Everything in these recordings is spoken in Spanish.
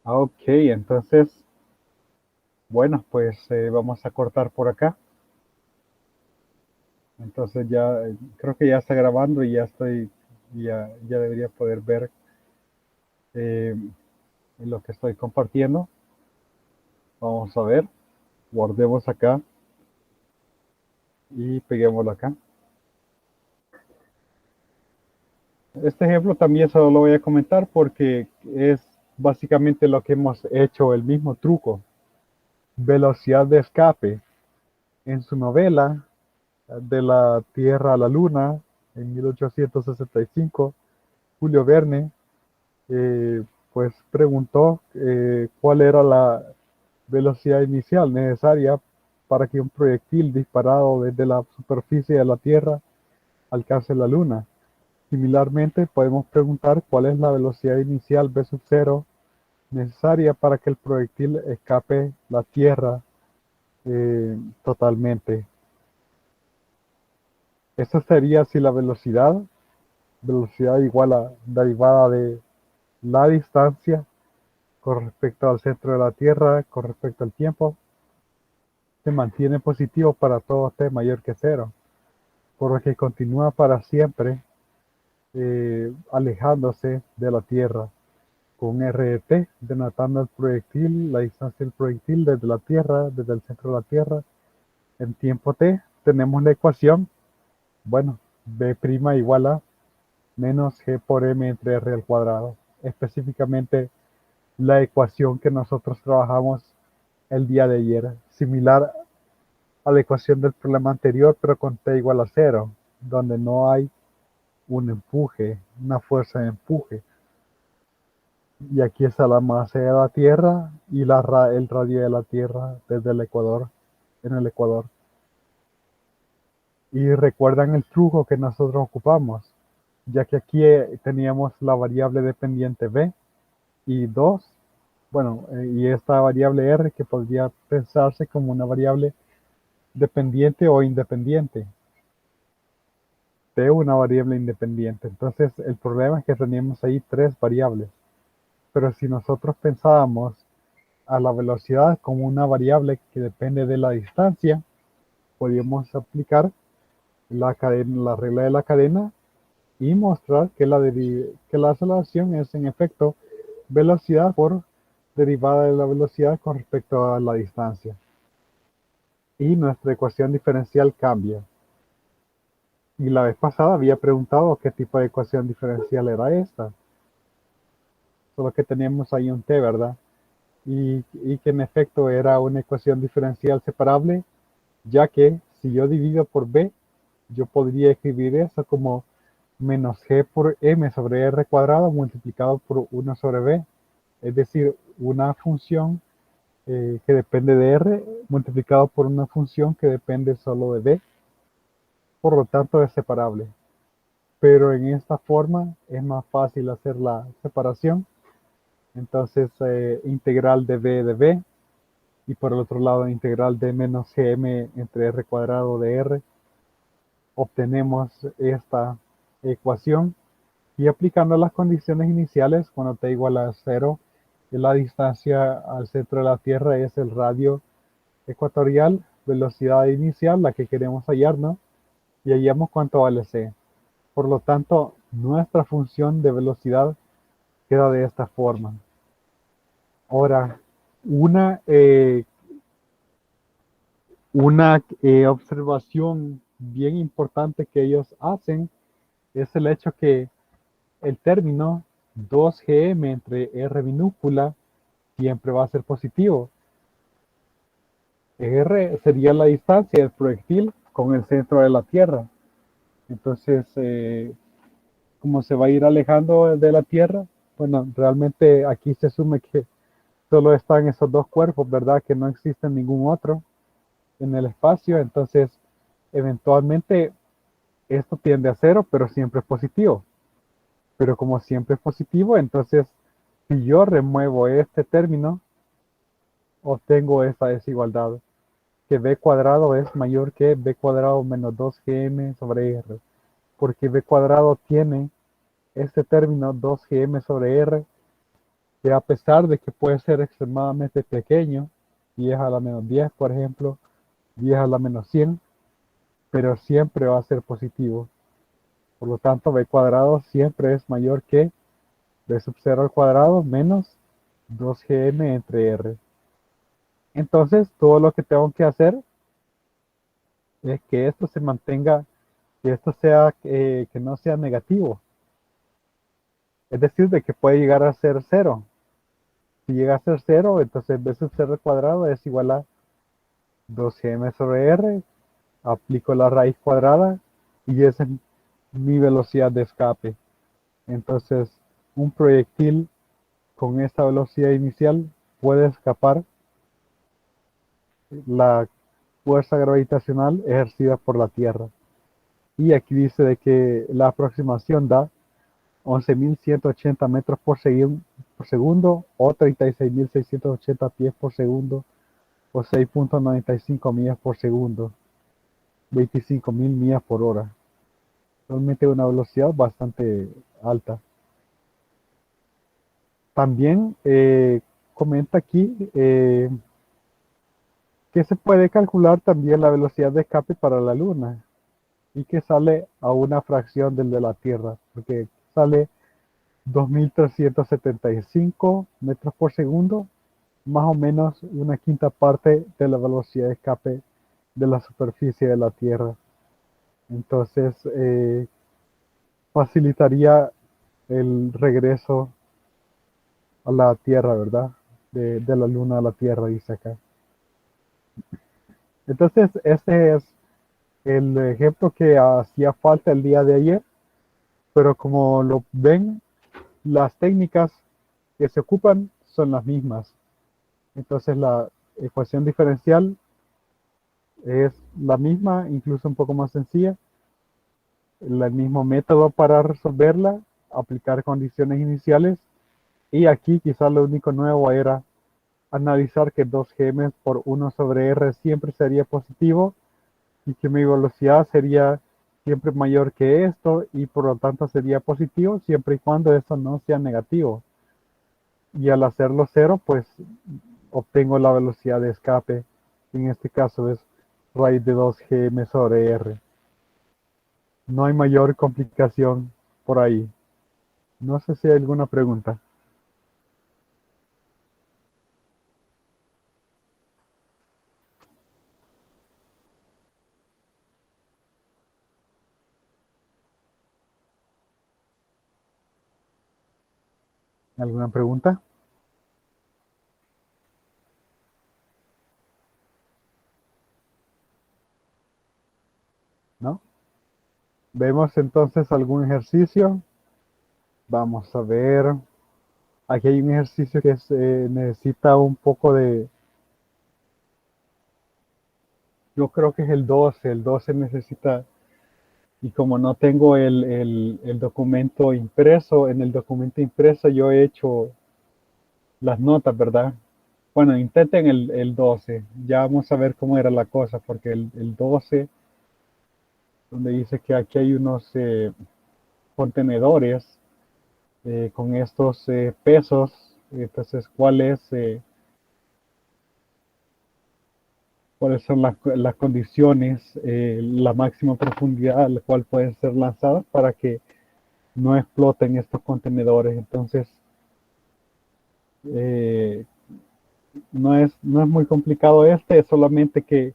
Ok, entonces, bueno, pues vamos a cortar por acá. Entonces ya creo que ya está grabando y ya debería poder ver eh, lo que estoy compartiendo. Vamos a ver, guardemos acá y peguémoslo acá. Este ejemplo también solo lo voy a comentar porque es básicamente lo que hemos hecho, el mismo truco. Velocidad de escape. En su novela De la Tierra a la Luna, en 1865, Julio Verne pues preguntó cuál era la velocidad inicial necesaria para que un proyectil disparado desde la superficie de la Tierra alcance la Luna. Similarmente, podemos preguntar cuál es la velocidad inicial v sub 0 necesaria para que el proyectil escape la Tierra totalmente. Esa sería si la velocidad igual a derivada de la distancia con respecto al centro de la Tierra, con respecto al tiempo, se mantiene positivo para todo t mayor que cero, por lo que continúa para siempre alejándose de la Tierra, con r de t, denotando el proyectil, la distancia del proyectil desde la Tierra, desde el centro de la Tierra. En tiempo t tenemos la ecuación, bueno, b' igual a menos g por m entre r al cuadrado, específicamente la ecuación que nosotros trabajamos el día de ayer, similar a la ecuación del problema anterior, pero con t igual a cero, donde no hay un empuje, una fuerza de empuje. Y aquí está la masa de la Tierra y el radio de la Tierra desde el Ecuador, en el Ecuador. Y recuerdan el truco que nosotros ocupamos, ya que aquí teníamos la variable dependiente b y 2, bueno, y esta variable r que podría pensarse como una variable dependiente o independiente de una variable independiente. Entonces, el problema es que teníamos ahí tres variables. Pero si nosotros pensábamos a la velocidad como una variable que depende de la distancia, podríamos aplicar la regla de la cadena y mostrar que la aceleración es en efecto velocidad por derivada de la velocidad con respecto a la distancia. Y nuestra ecuación diferencial cambia. Y la vez pasada había preguntado qué tipo de ecuación diferencial era esta. Solo que teníamos ahí un t, ¿verdad? Y que en efecto era una ecuación diferencial separable, ya que si yo divido por b, yo podría escribir eso como menos g por m sobre r cuadrado multiplicado por 1 sobre b. Es decir, una función que depende de r multiplicado por una función que depende solo de b. Por lo tanto, es separable. Pero en esta forma es más fácil hacer la separación. Entonces, integral de b y por el otro lado integral de menos gm entre r cuadrado de r. Obtenemos esta ecuación y aplicando las condiciones iniciales, cuando t igual a 0, la distancia al centro de la Tierra es el radio ecuatorial, velocidad inicial, la que queremos hallar, ¿no? Y hallamos cuánto vale c. Por lo tanto, nuestra función de velocidad queda de esta forma. Ahora, una, eh, una observación bien importante que ellos hacen es el hecho que el término 2gm entre r minúscula siempre va a ser positivo. R sería la distancia del proyectil con el centro de la Tierra. Entonces, como se va a ir alejando de la Tierra, bueno, realmente aquí se asume que solo están esos dos cuerpos, ¿verdad? Que no existe ningún otro en el espacio. Entonces, eventualmente esto tiende a cero, pero siempre es positivo. Pero como siempre es positivo, entonces si yo remuevo este término, obtengo esta desigualdad, que b cuadrado es mayor que b cuadrado menos 2gm sobre r, porque b cuadrado tiene este término 2gm sobre r, que a pesar de que puede ser extremadamente pequeño, 10 a la menos 10, por ejemplo, 10 a la menos 100, pero siempre va a ser positivo. Por lo tanto, b cuadrado siempre es mayor que b sub 0 al cuadrado menos 2gm entre r. Entonces, todo lo que tengo que hacer es que esto se mantenga, que esto sea, que no sea negativo. Es decir, de que puede llegar a ser cero. Si llega a ser cero, entonces b sub 0 al cuadrado es igual a 2gm sobre r, aplico la raíz cuadrada y esa es mi velocidad de escape. Entonces, un proyectil con esta velocidad inicial puede escapar la fuerza gravitacional ejercida por la Tierra. Y aquí dice de que la aproximación da 11.180 metros por segundo o 36.680 pies por segundo o 6.95 millas por segundo, 25.000 millas por hora. Realmente una velocidad bastante alta. También comenta aquí que se puede calcular también la velocidad de escape para la Luna y que sale a una fracción del de la Tierra, porque sale 2.375 metros por segundo, más o menos una quinta parte de la velocidad de escape de la superficie de la Tierra. Entonces, facilitaría el regreso a la Tierra, ¿verdad? De la Luna a la Tierra, dice acá. Entonces, este es el ejemplo que hacía falta el día de ayer, pero como lo ven, las técnicas que se ocupan son las mismas. Entonces, la ecuación diferencial es la misma, incluso un poco más sencilla. El mismo método para resolverla, aplicar condiciones iniciales. Y aquí quizás lo único nuevo era analizar que 2gm por 1 sobre r siempre sería positivo y que mi velocidad sería siempre mayor que esto y por lo tanto sería positivo siempre y cuando esto no sea negativo. Y al hacerlo cero, pues obtengo la velocidad de escape. En este caso es raíz de 2gm sobre r. No hay mayor complicación por ahí. No sé si hay alguna pregunta. ¿Alguna pregunta? ¿No? Vemos entonces algún ejercicio. Vamos a ver. Aquí hay un ejercicio que necesita un poco de... Yo creo que es el 12. El 12 necesita... Y como no tengo el documento impreso, en el documento impreso yo he hecho las notas, ¿verdad? Bueno, intenten el 12. Ya vamos a ver cómo era la cosa, porque el 12, donde dice que aquí hay unos contenedores con estos pesos, entonces, ¿cuáles son las condiciones, la máxima profundidad a la cual pueden ser lanzadas para que no exploten estos contenedores? Entonces, eh, no es muy complicado es solamente que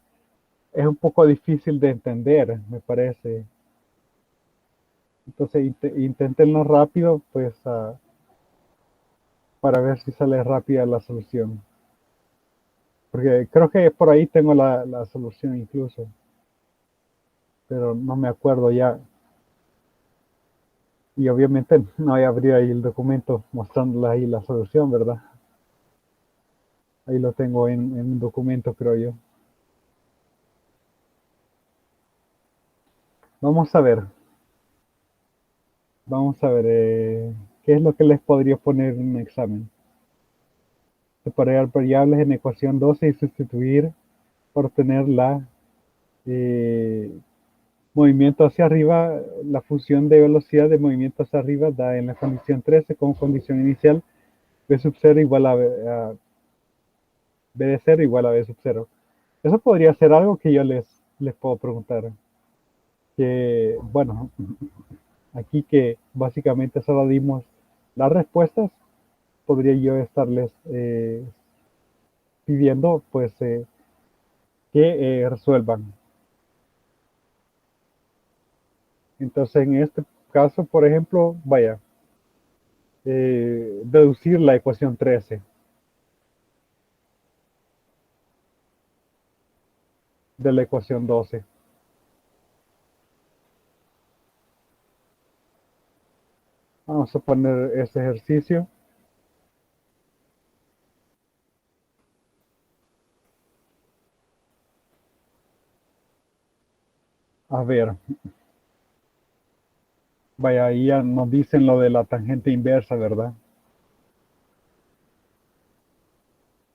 es un poco difícil de entender, me parece. Entonces, inténtenlo rápido, pues, para ver si sale rápida la solución. Porque creo que por ahí tengo la solución incluso, pero no me acuerdo ya. Y obviamente no voy a abrir ahí el documento mostrándoles ahí la solución, ¿verdad? Ahí lo tengo en un documento, creo yo. Vamos a ver, vamos a ver, ¿qué es lo que les podría poner en un examen? Separar variables en ecuación 12 y sustituir por obtener la eh, movimiento hacia arriba, la función de velocidad de movimiento hacia arriba da en la condición 13 como condición inicial B sub 0 igual a B de 0 igual a B sub 0. Eso podría ser algo que yo les puedo preguntar. Que, bueno, aquí que básicamente solo dimos las respuestas, podría yo estarles pidiendo pues que resuelvan. Entonces, en este caso, por ejemplo, vaya, deducir la ecuación 13 de la ecuación 12. Vamos a poner ese ejercicio. A ver, vaya, ahí ya nos dicen lo de la tangente inversa, ¿verdad?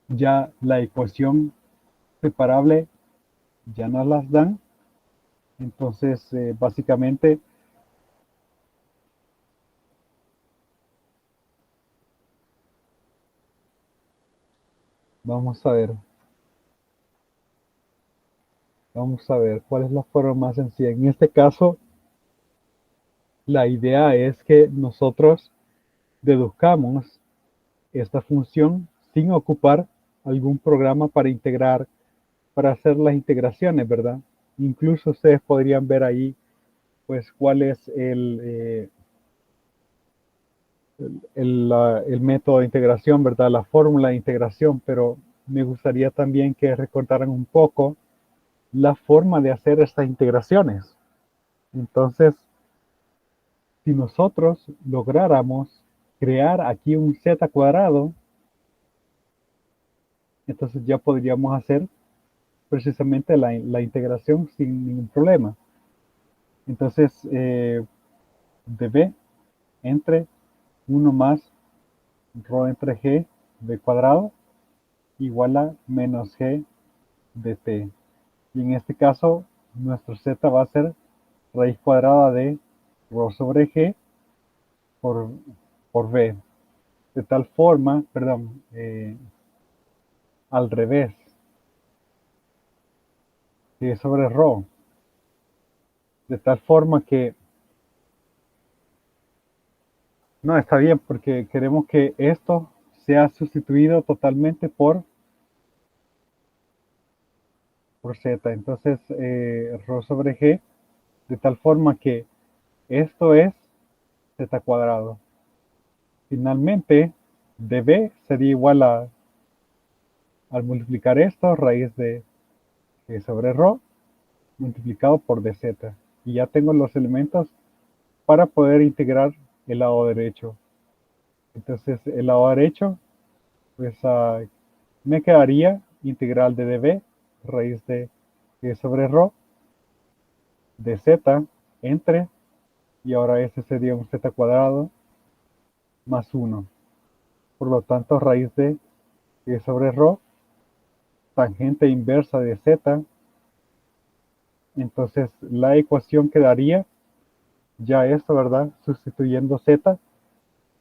Ya la ecuación separable ya nos las dan. Entonces, básicamente, vamos a ver, vamos a ver cuál es la forma más sencilla. En este caso, la idea es que nosotros deduzcamos esta función sin ocupar algún programa para integrar, para hacer las integraciones, ¿verdad? Incluso ustedes podrían ver ahí, pues, cuál es el método de integración, ¿verdad? La fórmula de integración, pero me gustaría también que recordaran un poco la forma de hacer estas integraciones. Entonces, si nosotros lográramos crear aquí un z cuadrado, entonces ya podríamos hacer precisamente la integración sin ningún problema. Entonces, de b entre 1 más rho entre g de cuadrado igual a menos g de t. Y en este caso, nuestro z va a ser raíz cuadrada de rho sobre g por, por b. De tal forma, perdón, al revés, g sobre rho. De tal forma que, no, está bien, porque queremos que esto sea sustituido totalmente por z. Entonces, rho sobre g, de tal forma que esto es z cuadrado. Finalmente, db sería igual a, al multiplicar esto, raíz de g sobre rho, multiplicado por dz. Y ya tengo los elementos para poder integrar el lado derecho. Entonces, el lado derecho, pues me quedaría integral de db, raíz de g sobre rho, de z, entre, y ahora ese sería un z cuadrado más 1. Por lo tanto, raíz de g sobre rho, tangente inversa de z. Entonces, la ecuación quedaría ya esto, ¿verdad? Sustituyendo z,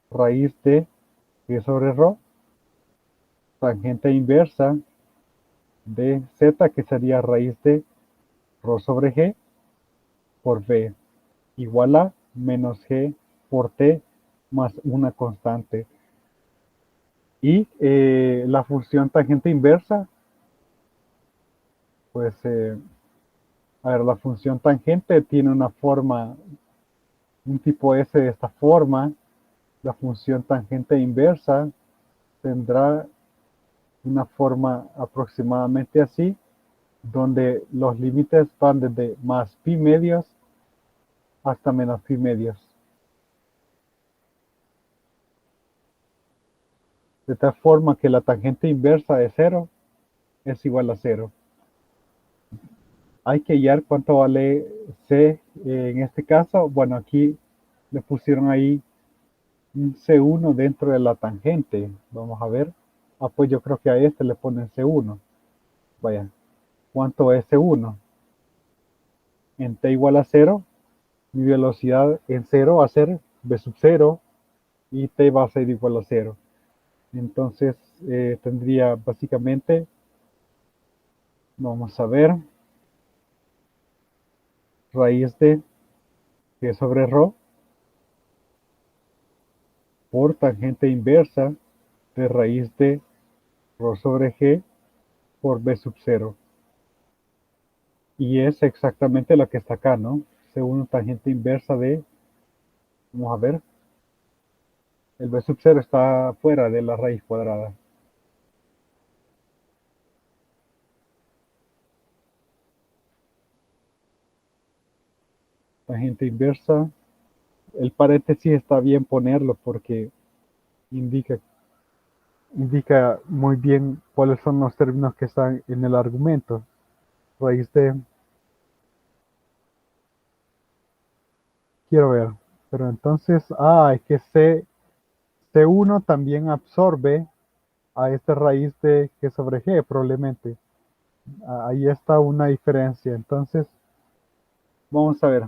raíz de g sobre rho, tangente inversa de z, que sería raíz de rho sobre g por b, igual a menos g por t más una constante. Y la función tangente inversa, pues, a ver, la función tangente tiene una forma, un tipo S de esta forma. La función tangente inversa tendrá una forma aproximadamente así, donde los límites van desde más pi medios hasta menos pi medios. De tal forma que la tangente inversa de 0 es igual a 0. Hay que hallar cuánto vale C en este caso. Bueno, aquí le pusieron ahí un C1 dentro de la tangente. Vamos a ver. Ah, pues yo creo que a este le ponen C1. Vaya, ¿cuánto es C1? En T igual a 0, mi velocidad en 0 va a ser V sub 0 y T va a ser igual a 0. Entonces tendría básicamente, vamos a ver, raíz de g sobre ρ por tangente inversa de raíz de ρ sobre g por b sub 0. Y es exactamente lo que está acá, ¿no? Según tangente inversa de, vamos a ver, el b sub 0 está fuera de la raíz cuadrada. Tangente inversa, el paréntesis está bien ponerlo porque indica, indica muy bien cuáles son los términos que están en el argumento. Raíz de, quiero ver, pero entonces, es que C1 también absorbe a esta raíz de G sobre G, probablemente. Ahí está una diferencia. Entonces, vamos a ver.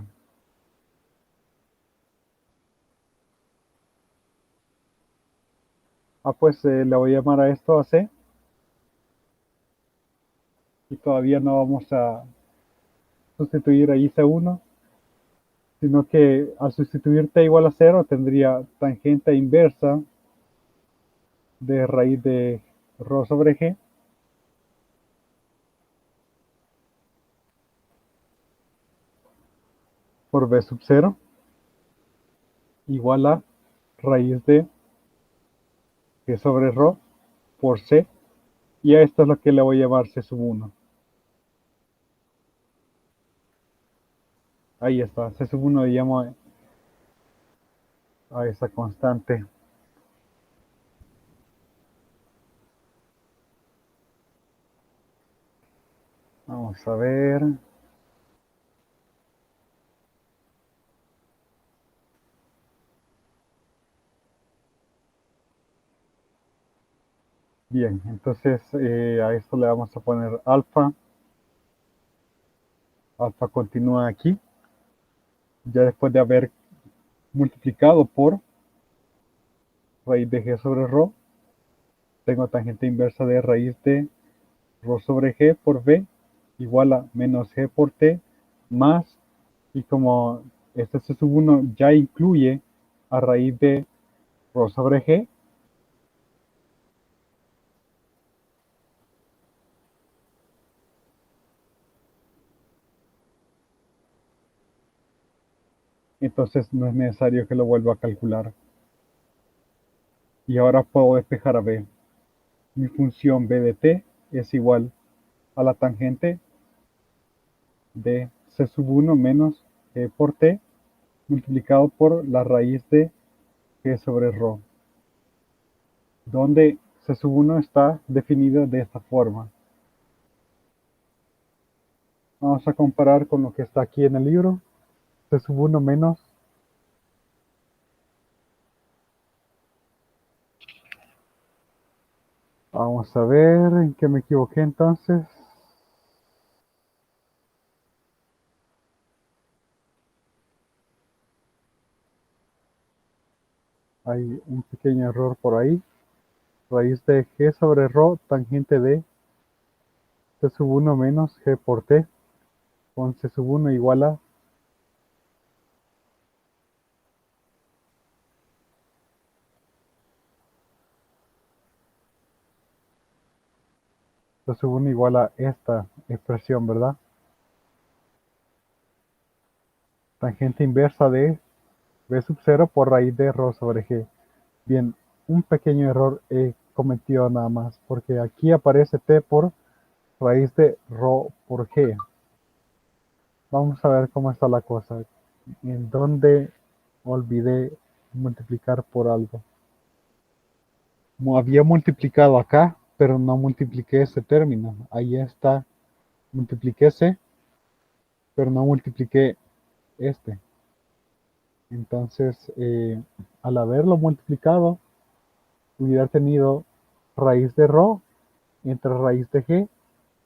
Pues le voy a llamar a esto a C. Y todavía no vamos a sustituir ahí C1, sino que al sustituir T igual a 0 tendría tangente inversa de raíz de ρ sobre G por B sub 0 igual a raíz de G sobre ρ por C. Y a esto es lo que le voy a llamar C sub 1. Ahí está, C sub 1 le llamo a esa constante. Vamos a ver. Bien, entonces a esto le vamos a poner alfa. Alfa continúa aquí. Ya después de haber multiplicado por raíz de g sobre ρ, tengo tangente inversa de raíz de ρ sobre g por b igual a menos g por t más, y como este C sub 1 ya incluye a raíz de ρ sobre g, entonces no es necesario que lo vuelva a calcular. Y ahora puedo despejar a b. Mi función b de t es igual a la tangente de C sub 1 menos g por t multiplicado por la raíz de g sobre ρ, donde C sub 1 está definido de esta forma. Vamos a comparar con lo que está aquí en el libro. C sub 1 menos, vamos a ver en qué me equivoqué entonces. Hay un pequeño error por ahí. Raíz de g sobre ρ tangente de C sub 1 menos g por t con C sub 1 igual a C sub 1 igual a esta expresión, ¿verdad? Tangente inversa de b sub 0 por raíz de ρ sobre g. Bien, un pequeño error he cometido nada más, porque aquí aparece t por raíz de ρ por g. Vamos a ver cómo está la cosa. En donde olvidé multiplicar por algo. Había multiplicado acá, pero no multipliqué ese término. Ahí está. Multipliqué ese, pero no multipliqué este. Entonces, al haberlo multiplicado, hubiera tenido raíz de ρ entre raíz de g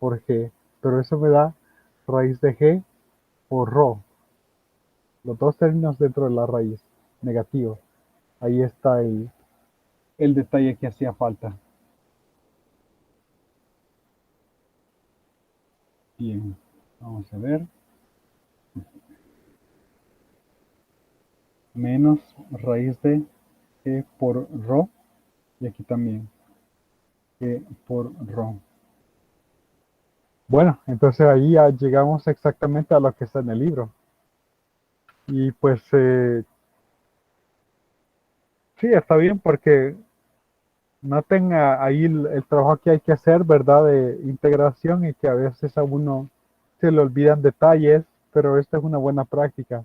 por g. Pero eso me da raíz de g por ρ. Los dos términos dentro de la raíz, negativo. Ahí está el detalle que hacía falta. Bien, vamos a ver. Menos raíz de e por rho. Y aquí también e por rho. Bueno, entonces ahí ya llegamos exactamente a lo que está en el libro. Y pues sí, está bien porque noten ahí el trabajo que hay que hacer, ¿verdad? De integración y que a veces a uno se le olvidan detalles, pero esta es una buena práctica.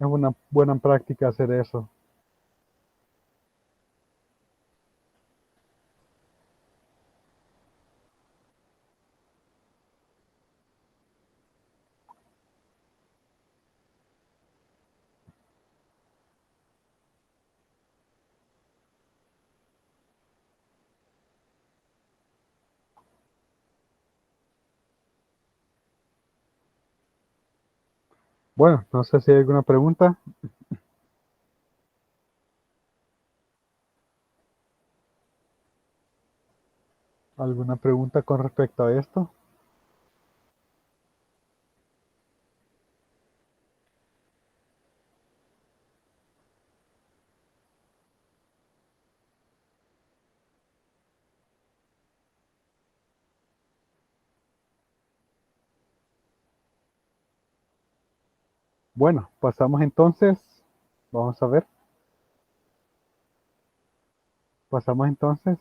Es una buena práctica hacer eso. Bueno, no sé si hay alguna pregunta. ¿Alguna pregunta con respecto a esto? Bueno, pasamos entonces, vamos a ver, pasamos entonces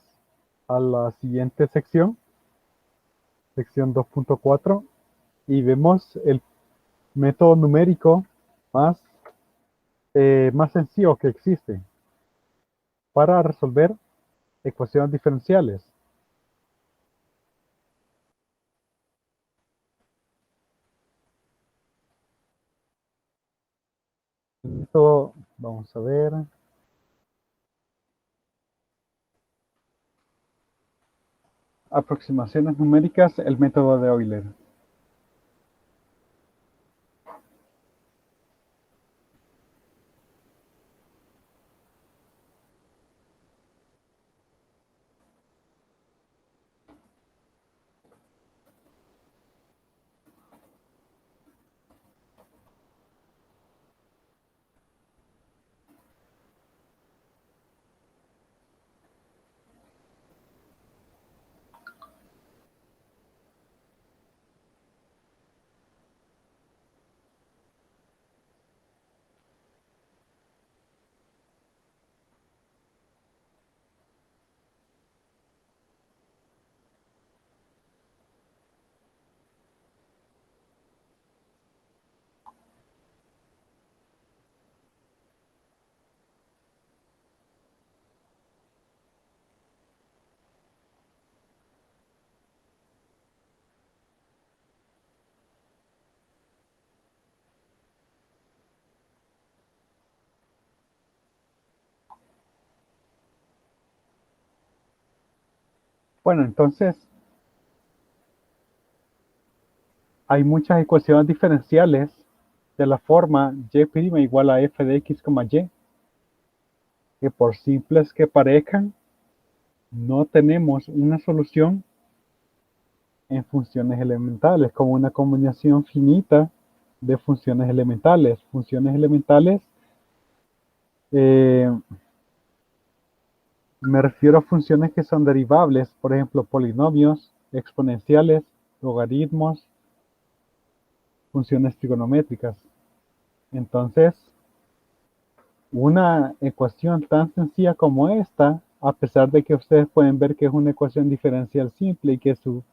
a la siguiente sección, sección 2.4, y vemos el método numérico más, más sencillo que existe para resolver ecuaciones diferenciales. El método, vamos a ver, aproximaciones numéricas, el método de Euler. Bueno, entonces hay muchas ecuaciones diferenciales de la forma y' igual a f de x, y, que por simples que parezcan, no tenemos una solución en funciones elementales, como una combinación finita de funciones elementales. Funciones elementales, eh, me refiero a funciones que son derivables, por ejemplo, polinomios, exponenciales, logaritmos, funciones trigonométricas. Entonces, una ecuación tan sencilla como esta, a pesar de que ustedes pueden ver que es una ecuación diferencial simple y que su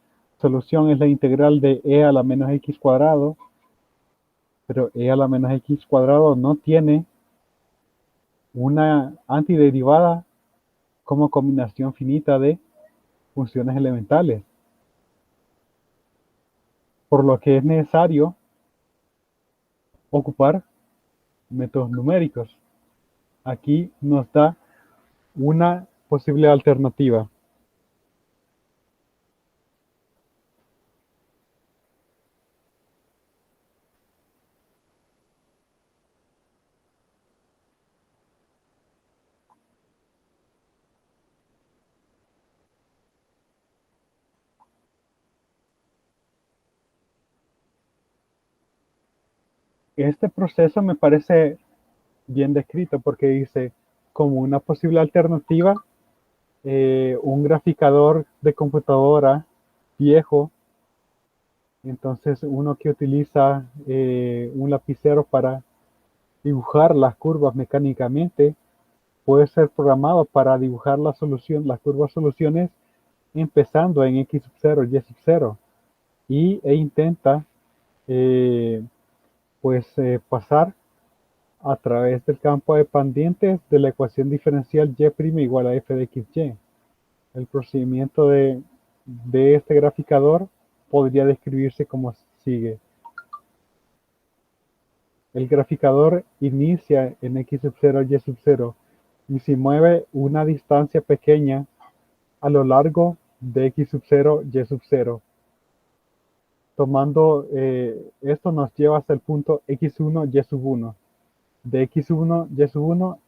solución es la integral de e a la menos x cuadrado, pero e a la menos x cuadrado no tiene una antiderivada como combinación finita de funciones elementales, por lo que es necesario ocupar métodos numéricos. Aquí nos da una posible alternativa. Este proceso me parece bien descrito porque dice, como una posible alternativa, un graficador de computadora viejo, entonces uno que utiliza un lapicero para dibujar las curvas mecánicamente, puede ser programado para dibujar la solución, las curvas soluciones empezando en x sub 0, y sub 0 e intenta eh, pasar a través del campo de pendientes de la ecuación diferencial y' igual a f de xy. El procedimiento de este graficador podría describirse como sigue. El graficador inicia en x sub 0, y sub 0 y se mueve una distancia pequeña a lo largo de x sub 0, y sub 0. Tomando esto nos lleva hasta el punto x1, y sub 1. De x1, y sub 1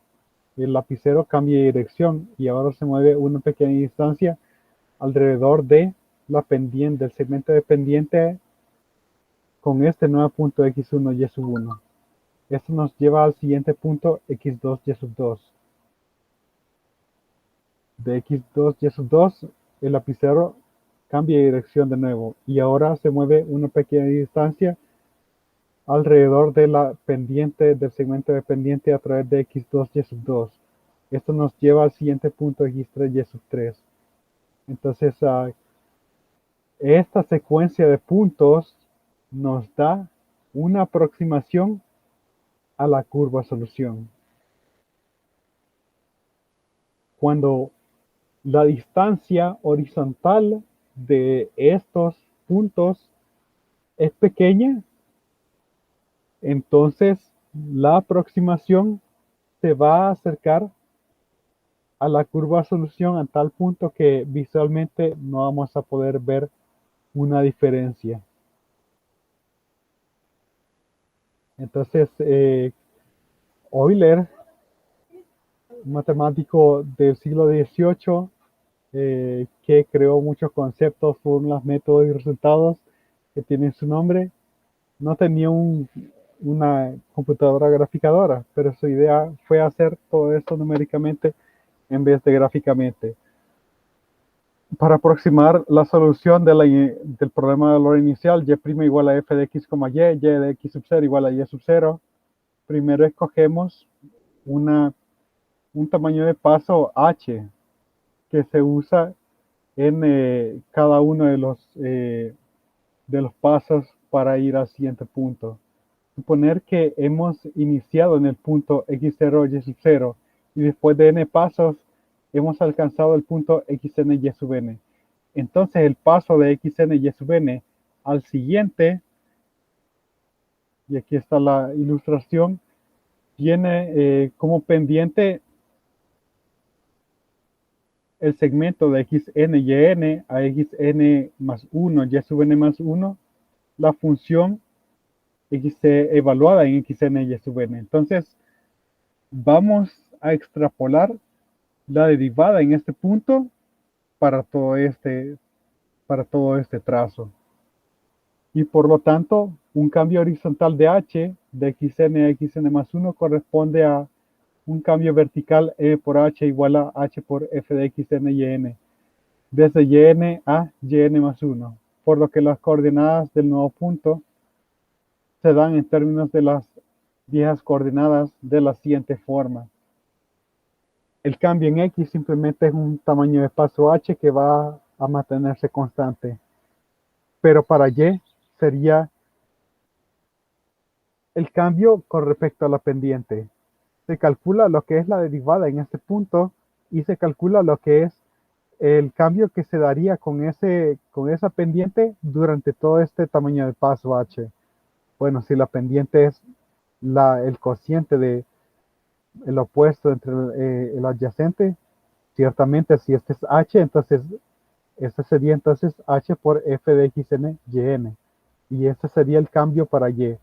el lapicero cambia de dirección y ahora se mueve una pequeña distancia alrededor de la pendiente, del segmento de pendiente con este nuevo punto x1, y sub 1. Esto nos lleva al siguiente punto x2, y sub 2. De x2, y sub 2 el lapicero cambia de dirección de nuevo y ahora se mueve una pequeña distancia alrededor de la pendiente del segmento de pendiente a través de x2, y sub 2. Esto nos lleva al siguiente punto x3, y sub 3. Entonces, esta secuencia de puntos nos da una aproximación a la curva solución. Cuando la distancia horizontal de estos puntos es pequeña, entonces la aproximación se va a acercar a la curva solución a tal punto que visualmente no vamos a poder ver una diferencia. Entonces, Euler, un matemático del siglo XVIII, que creó muchos conceptos, fórmulas, métodos y resultados que tienen su nombre, no tenía una computadora graficadora, pero su idea fue hacer todo esto numéricamente en vez de gráficamente. Para aproximar la solución del problema de valor inicial, y' igual a f de x, y de x sub 0 igual a y sub 0, primero escogemos un tamaño de paso h que se usa en cada uno de los pasos para ir al siguiente punto. Suponer que hemos iniciado en el punto x0, y sub 0 y después de n pasos hemos alcanzado el punto xn, y sub n. Entonces el paso de xn, y sub n al siguiente, y aquí está la ilustración, tiene como pendiente el segmento de xn y n a xn más 1, y sub n más 1, la función evaluada en xn, y sub n. Entonces, vamos a extrapolar la derivada en este punto para todo este trazo. Y por lo tanto, un cambio horizontal de h de xn a xn más 1 corresponde a un cambio vertical e por h igual a h por f de xn y n, desde yn a yn más 1, por lo que las coordenadas del nuevo punto se dan en términos de las viejas coordenadas de la siguiente forma. El cambio en x simplemente es un tamaño de paso h que va a mantenerse constante, pero para y sería el cambio con respecto a la pendiente. Se calcula lo que es la derivada en este punto y se calcula lo que es el cambio que se daría con esa pendiente durante todo este tamaño de paso h. Bueno, si la pendiente es el cociente de el opuesto entre el adyacente, ciertamente si este es h, entonces este sería entonces h por f de x n y n. Y este sería el cambio para y.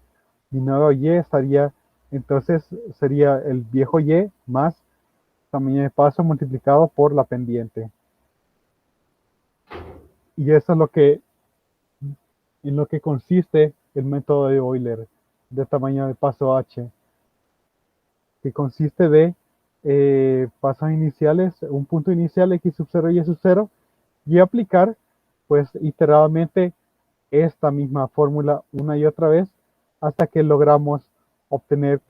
Mi nuevo y estaría, entonces sería el viejo y más tamaño de paso multiplicado por la pendiente. Y eso es en lo que consiste el método de Euler de tamaño de paso h, que consiste de pasos iniciales, un punto inicial x sub 0 y y sub 0, y aplicar pues iteradamente esta misma fórmula una y otra vez hasta que logramos obtener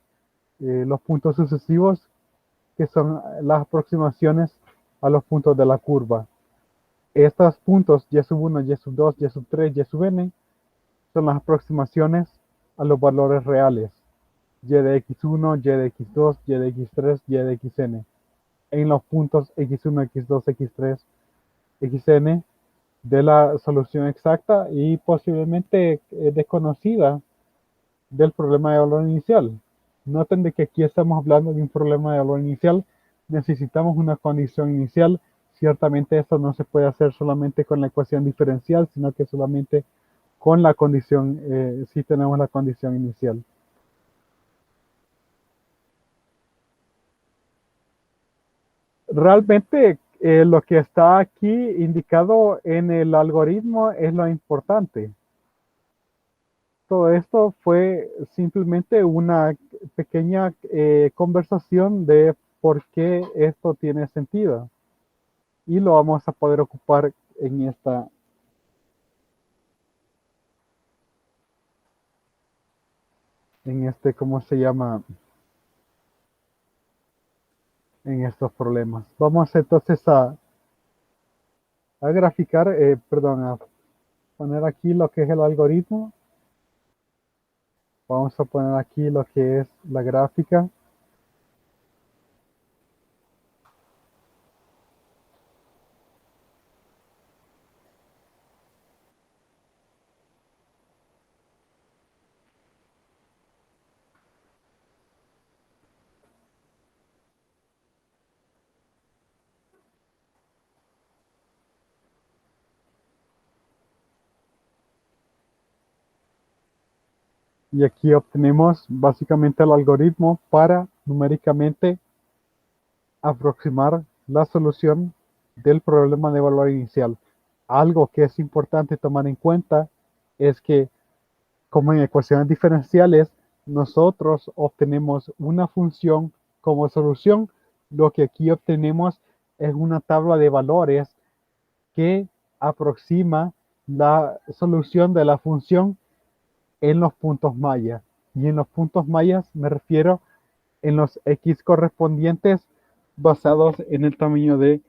los puntos sucesivos, que son las aproximaciones a los puntos de la curva. Estos puntos y sub 1, y sub 2, y sub 3, y sub n son las aproximaciones a los valores reales. Y de x1, y de x2, y de x3, y de xn. En los puntos x1, x2, x3, xn de la solución exacta y posiblemente desconocida del problema de valor inicial. Noten de que aquí estamos hablando de un problema de valor inicial. Necesitamos una condición inicial. Ciertamente esto no se puede hacer solamente con la ecuación diferencial, sino que solamente con la condición, si tenemos la condición inicial. Realmente lo que está aquí indicado en el algoritmo es lo importante. Todo esto fue simplemente una pequeña conversación de por qué esto tiene sentido. Y lo vamos a poder ocupar en este, ¿cómo se llama? En estos problemas. Vamos entonces a graficar, perdón, a poner aquí lo que es el algoritmo. Vamos a poner aquí lo que es la gráfica. Y aquí obtenemos básicamente el algoritmo para numéricamente aproximar la solución del problema de valor inicial. Algo que es importante tomar en cuenta es que, como en ecuaciones diferenciales, nosotros obtenemos una función como solución. Lo que aquí obtenemos es una tabla de valores que aproxima la solución de la función en los puntos mayas. Y en los puntos mayas me refiero en los x correspondientes basados en el tamaño de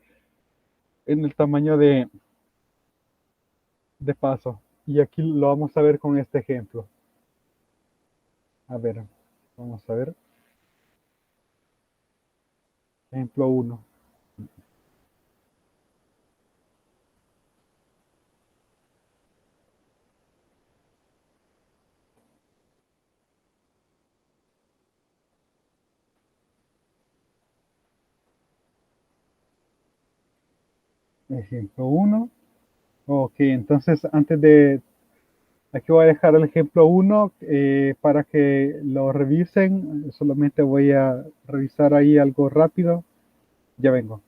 paso. Y aquí lo vamos a ver con este ejemplo. A ver, vamos a ver. Ejemplo 1. Ejemplo 1. Ok, entonces aquí voy a dejar el ejemplo 1 para que lo revisen. Solamente voy a revisar ahí algo rápido. Ya vengo.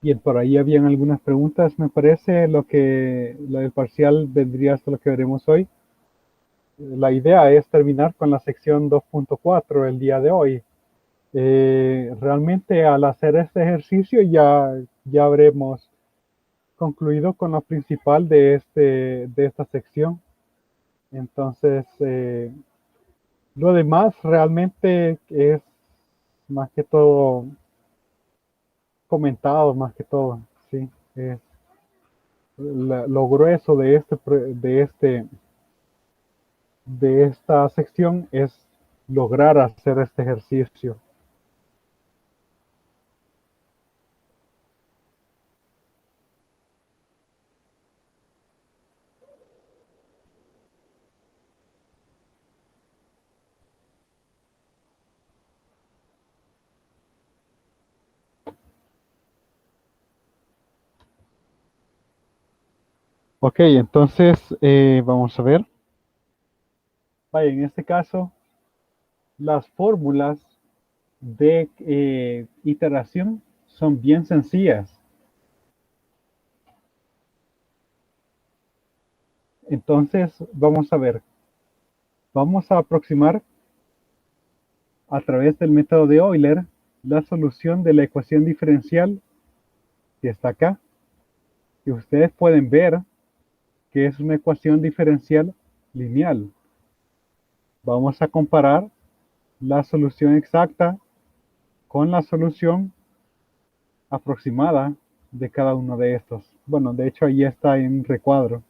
Bien, por ahí habían algunas preguntas, me parece. Lo del parcial vendría hasta lo que veremos hoy. La idea es terminar con la sección 2.4 el día de hoy. Realmente al hacer este ejercicio ya habremos concluido con lo principal de esta sección. Entonces, lo demás realmente es más que todo comentado, más que todo, sí. Es lo grueso de esta sección es lograr hacer este ejercicio. Ok, entonces vamos a ver. Vaya, en este caso, las fórmulas de iteración son bien sencillas. Entonces, vamos a ver. Vamos a aproximar a través del método de Euler la solución de la ecuación diferencial que está acá. Y ustedes pueden ver que es una ecuación diferencial lineal. Vamos a comparar la solución exacta con la solución aproximada de cada uno de estos. Bueno, de hecho ahí está en recuadro.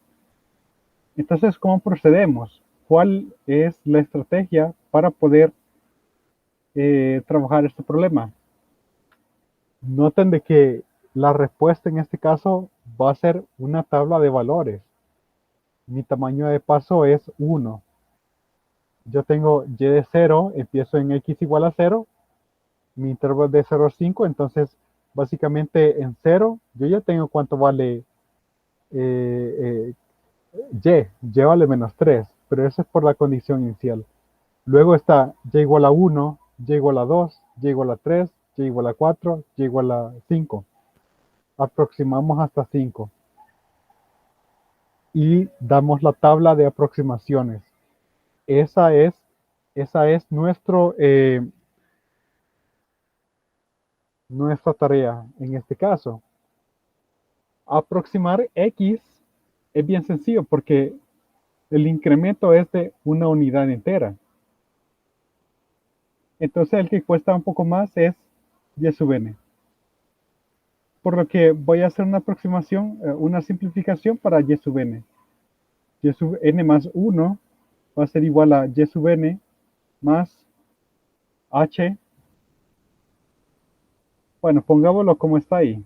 Entonces, ¿cómo procedemos? ¿Cuál es la estrategia para poder trabajar este problema? Noten de que la respuesta en este caso va a ser una tabla de valores. Mi tamaño de paso es 1. Yo tengo y de 0, empiezo en x igual a 0, mi intervalo es de 0 a 5, entonces básicamente en 0 yo ya tengo cuánto vale y vale menos 3, pero eso es por la condición inicial. Luego está y igual a 1, y igual a 2, y igual a 3, y igual a 4, y igual a 5. Aproximamos hasta 5 y damos la tabla de aproximaciones. Esa es, esa es nuestra tarea en este caso. Aproximar x es bien sencillo porque el incremento es de una unidad entera. Entonces el que cuesta un poco más es y sub n. Por lo que voy a hacer una aproximación, una simplificación para y sub n. Y sub n más 1 va a ser igual a y sub n más h. Bueno, pongámoslo como está ahí.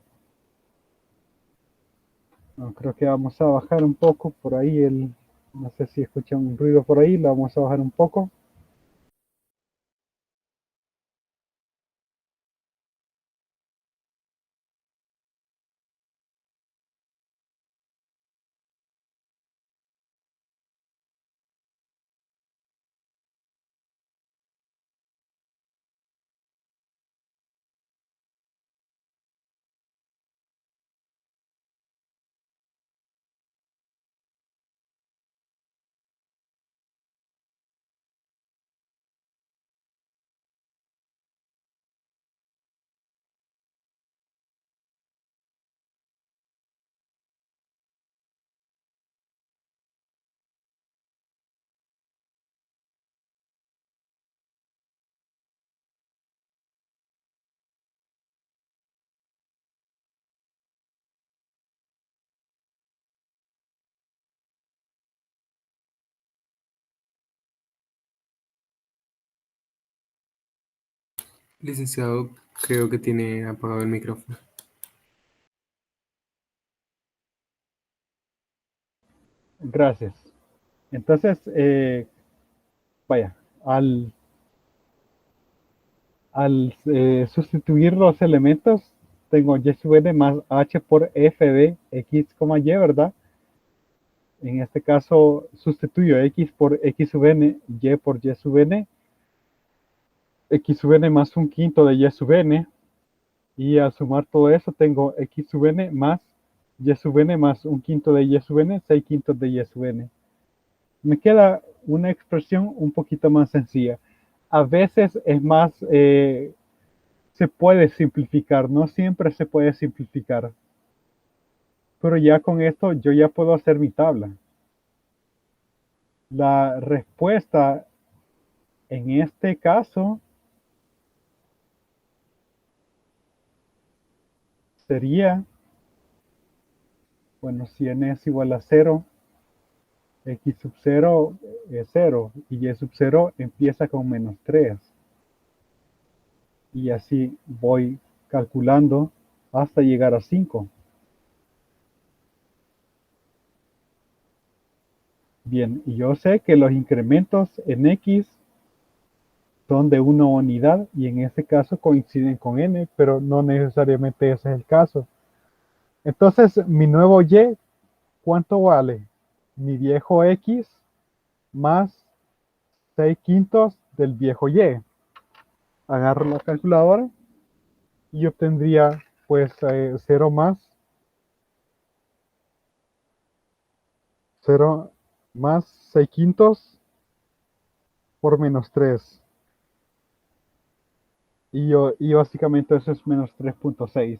No, creo que vamos a bajar un poco por ahí no sé si escuchan un ruido por ahí, lo vamos a bajar un poco. Licenciado, creo que tiene apagado el micrófono. Gracias. Entonces, vaya, al sustituir los elementos, tengo y sub n más h por f de x, y, ¿verdad? En este caso, sustituyo x por x sub n, y por y sub n, x sub n más un quinto de y sub n, Y al sumar todo eso tengo x sub n más y sub n más un quinto de y sub n, 6 quintos de y sub n. Me queda una expresión un poquito más sencilla. A veces es más, se puede simplificar, no siempre se puede simplificar. Pero ya con esto yo ya puedo hacer mi tabla. La respuesta en este caso sería, bueno, si n es igual a 0, x sub 0 es 0 y y sub 0 empieza con menos 3. Y así voy calculando hasta llegar a 5. Bien, y yo sé que los incrementos en x son de una unidad y en este caso coinciden con n, pero no necesariamente ese es el caso. Entonces, mi nuevo y, ¿cuánto vale? Mi viejo x más 6 quintos del viejo y. Agarro la calculadora y obtendría pues 0 más 0 más 6 quintos por menos 3. Y básicamente eso es menos 3.6.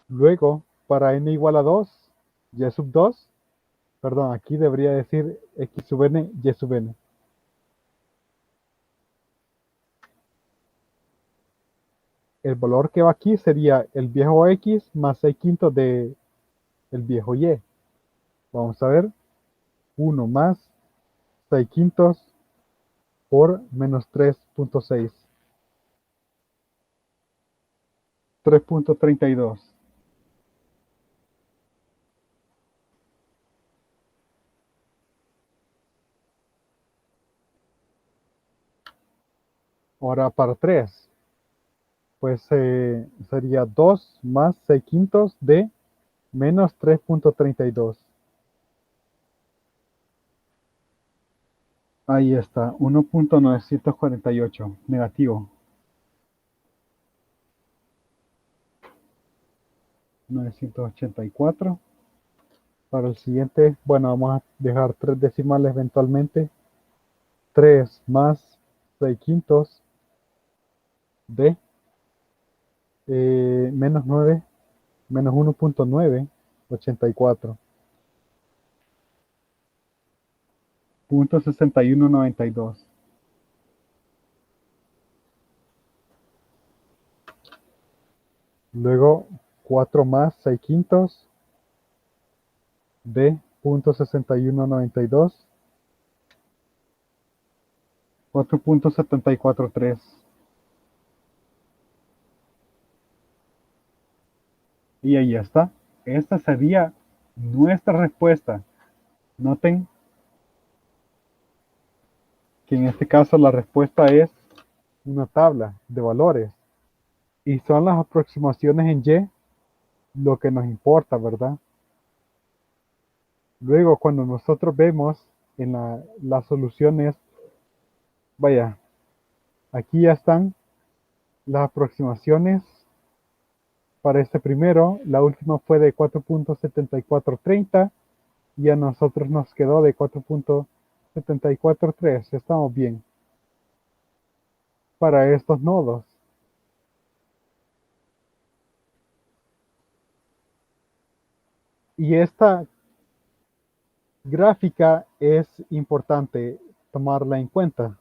Luego, para n igual a 2, y sub 2, perdón, aquí debería decir x sub n, y sub n. El valor que va aquí sería el viejo x más 6 quintos de el viejo y. Vamos a ver, 1 más 6 quintos por menos 3.6. 3.32. Ahora para 3, pues sería 2 más 6 quintos de menos 3.32. Ahí está, 1.948, negativo. 984. Para el siguiente, bueno, vamos a dejar 3 decimales eventualmente. 3 más 6 quintos de menos 9, menos 1.984. Punto 6192. Luego 4 más 6 quintos de punto 6192. 4.743. Y ahí está. Esta sería nuestra respuesta. Noten que en este caso la respuesta es una tabla de valores. Y son las aproximaciones en y lo que nos importa, ¿verdad? Luego, cuando nosotros vemos en las soluciones, vaya, aquí ya están las aproximaciones para este primero. La última fue de 4.7430 y a nosotros nos quedó de 4.743. Estamos bien para estos nodos. Y esta gráfica es importante tomarla en cuenta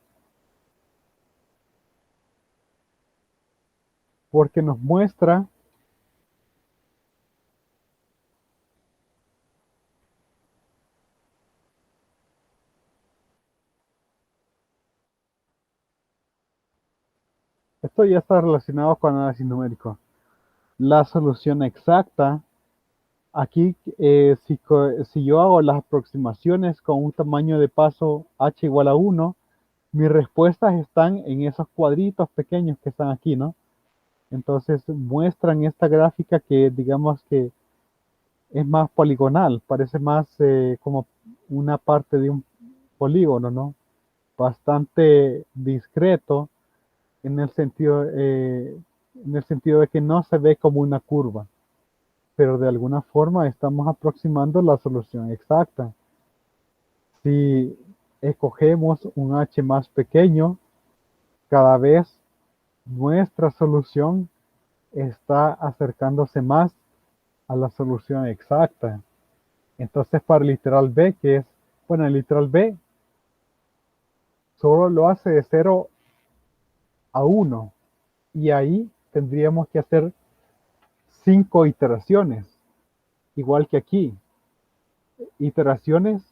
porque nos muestra esto ya está relacionado con análisis numérico. La solución exacta, aquí si yo hago las aproximaciones con un tamaño de paso h igual a 1, mis respuestas están en esos cuadritos pequeños que están aquí, ¿no? Entonces muestran esta gráfica que digamos que es más poligonal, parece más como una parte de un polígono, ¿no? Bastante discreto en el sentido de que no se ve como una curva, pero de alguna forma estamos aproximando la solución exacta. Si escogemos un h más pequeño, cada vez nuestra solución está acercándose más a la solución exacta. Entonces, para el literal b, que es, bueno, el literal b solo lo hace de 0 a 1, y ahí tendríamos que hacer 5 iteraciones, igual que aquí. Iteraciones,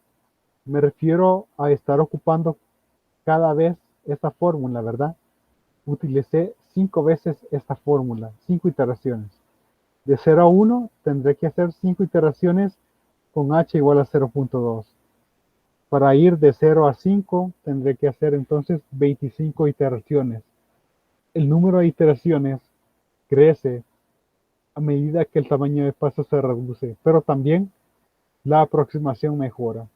me refiero a estar ocupando cada vez esta fórmula, ¿verdad? Utilicé 5 veces esta fórmula, 5 iteraciones. De 0 a 1 tendré que hacer 5 iteraciones con h igual a 0.2. Para ir de 0 a 5 tendré que hacer entonces 25 iteraciones. El número de iteraciones crece a medida que el tamaño de paso se reduce, pero también la aproximación mejora.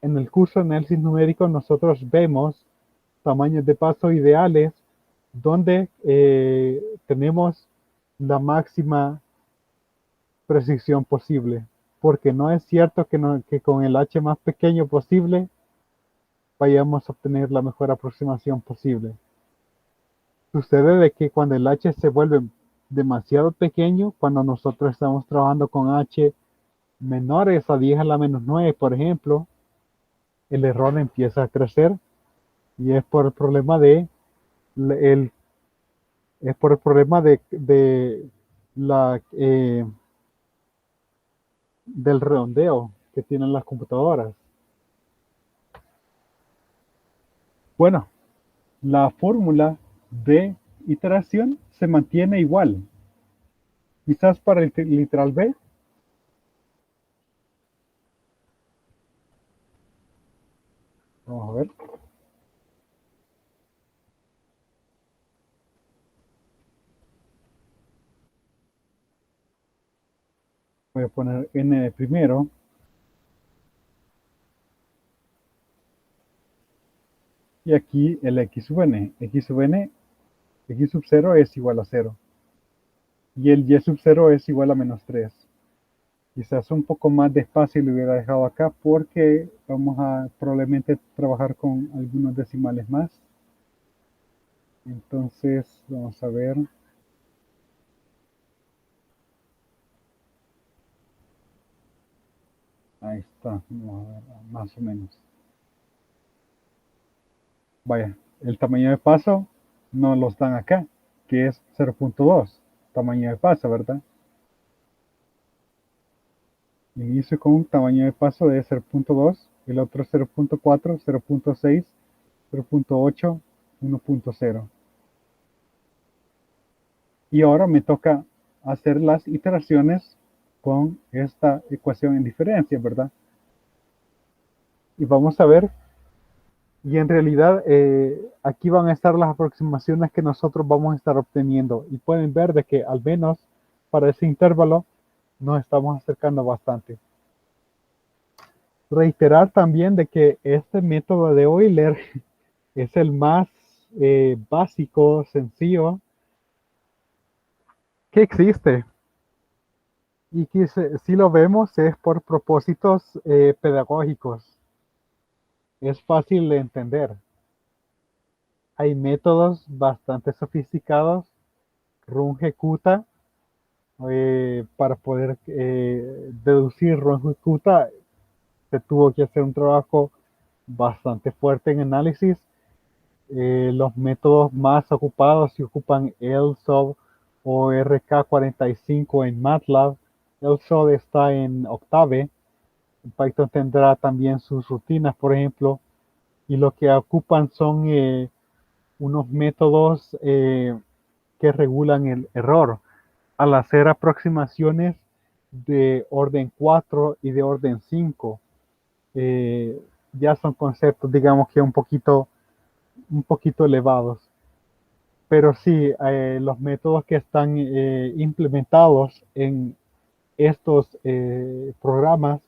En el curso de análisis numérico nosotros vemos tamaños de paso ideales donde tenemos la máxima precisión posible, porque no es cierto que con el h más pequeño posible vayamos a obtener la mejor aproximación posible. Sucede de que cuando el h se vuelve demasiado pequeño, cuando nosotros estamos trabajando con h menores a 10 a la menos 9, por ejemplo, el error empieza a crecer, y es por el problema el, es por el problema la, del redondeo que tienen las computadoras. Bueno, la fórmula de iteración se mantiene igual. Quizás para el literal b, vamos a ver. Voy a poner n de primero. Y aquí el x sub n. X sub n, x sub 0 es igual a 0. Y el y sub 0 es igual a menos 3. Quizás un poco más despacio lo hubiera dejado acá porque vamos a probablemente trabajar con algunos decimales más. Entonces, vamos a ver. Ahí está, vamos a ver, más o menos. Vaya, el tamaño de paso no los dan acá, que es 0.2, tamaño de paso, ¿verdad? Inicio con un tamaño de paso de 0.2, el otro 0.4, 0.6, 0.8, 1.0. Y ahora me toca hacer las iteraciones con esta ecuación en diferencia, ¿verdad? Y vamos a ver, y en realidad aquí van a estar las aproximaciones que nosotros vamos a estar obteniendo. Y pueden ver de que al menos para ese intervalo nos estamos acercando bastante. Reiterar también de que este método de Euler es el más básico, sencillo que existe. Y que si lo vemos es por propósitos pedagógicos. Es fácil de entender. Hay métodos bastante sofisticados, Runge-Kutta, para poder deducir Runge-Kutta se tuvo que hacer un trabajo bastante fuerte en análisis. Los métodos más ocupados se ocupan LSOB o RK45 en MATLAB. LSOB está en Octave. Python tendrá también sus rutinas, por ejemplo, y lo que ocupan son unos métodos que regulan el error al hacer aproximaciones de orden 4 y de orden 5. Ya son conceptos, digamos que un poquito elevados. Pero sí, los métodos que están implementados en estos programas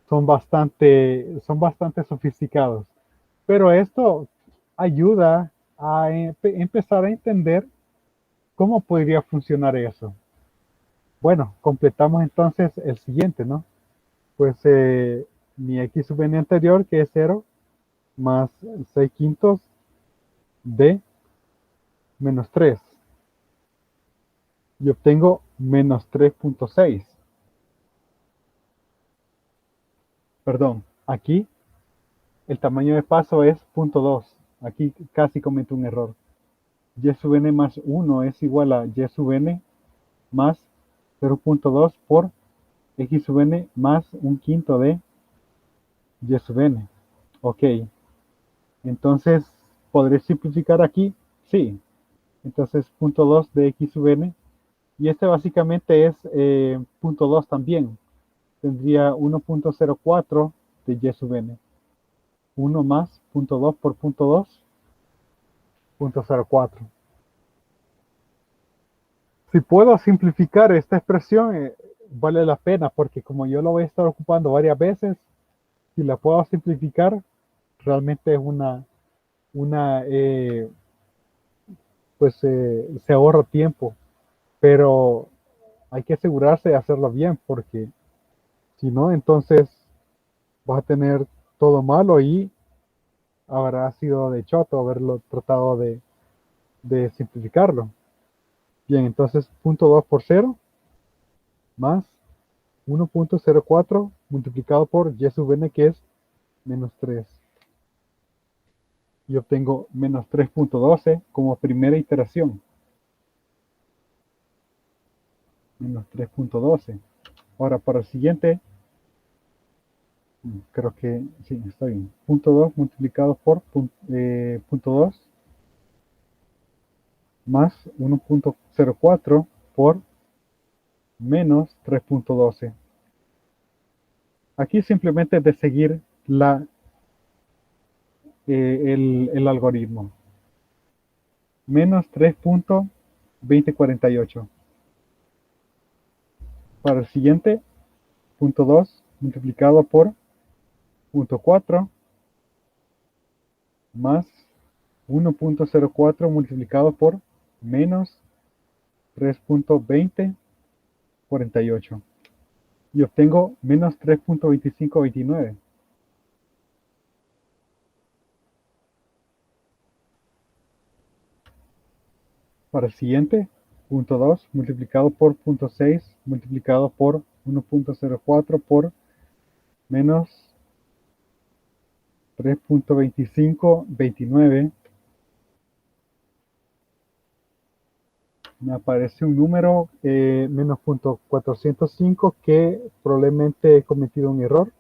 son bastante sofisticados. Pero esto ayuda a empezar a entender cómo podría funcionar eso. Bueno, completamos entonces el siguiente, ¿no? Pues mi x sub n anterior, que es 0, más 6 quintos de menos 3. Y obtengo menos 3.6. Perdón, aquí el tamaño de paso es 0.2. Aquí casi cometo un error. Y sub n más 1 es igual a y sub n más 0.2 por x sub n más un quinto de y sub n. Ok, entonces, ¿podré simplificar aquí? Sí. Entonces, 0.2 de x sub n. Y este básicamente es 0.2 también. Tendría 1.04 de y sub n. 1 más 0.2 por 0.2, 0.04. Si puedo simplificar esta expresión, vale la pena, porque como yo lo voy a estar ocupando varias veces, si la puedo simplificar, realmente es pues se ahorra tiempo, pero hay que asegurarse de hacerlo bien, porque si no, entonces vas a tener todo malo y habrá sido de choto haberlo tratado de simplificarlo. Bien, entonces 0.2 por 0 más 1.04 multiplicado por y sub n, que es menos 3. Y obtengo menos 3.12 como primera iteración. Menos 3.12. Ahora, para el siguiente, creo que sí, está bien. Punto 2 multiplicado por punto 2 más 1.04 por menos 3.12. Aquí simplemente es de seguir el algoritmo. Menos 3.2048. Para el siguiente, punto 2 multiplicado por punto 4 más 1.04 multiplicado por menos 3.2048. Y obtengo menos 3.2529. Para el siguiente, punto 2 multiplicado por punto 6 multiplicado por 1.04 por menos 3.2529. Me aparece un número menos 0.405, que probablemente he cometido un error.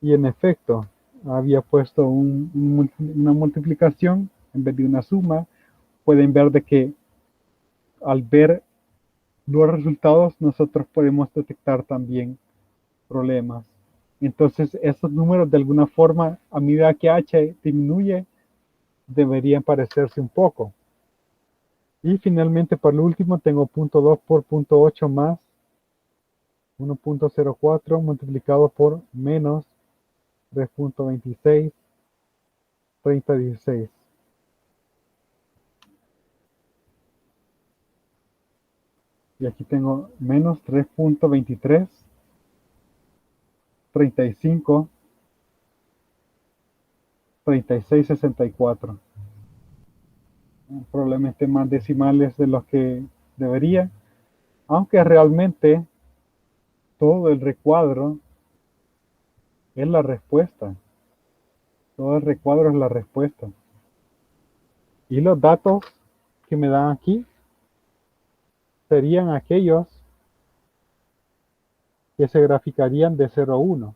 Y en efecto, había puesto una multiplicación en vez de una suma. Pueden ver de que al ver los resultados nosotros podemos detectar también problemas. Entonces, estos números de alguna forma, a medida que h disminuye, deberían parecerse un poco. Y finalmente, para el último, tengo punto 2 por punto 8 más 1.04 multiplicado por menos 3.26, 3016. Y aquí tengo menos 3.23, 35, 3664. Probablemente más decimales de los que debería, aunque realmente todo el recuadro es la respuesta. Todo el recuadro es la respuesta. Y los datos que me dan aquí serían aquellos que se graficarían de 0 a 1.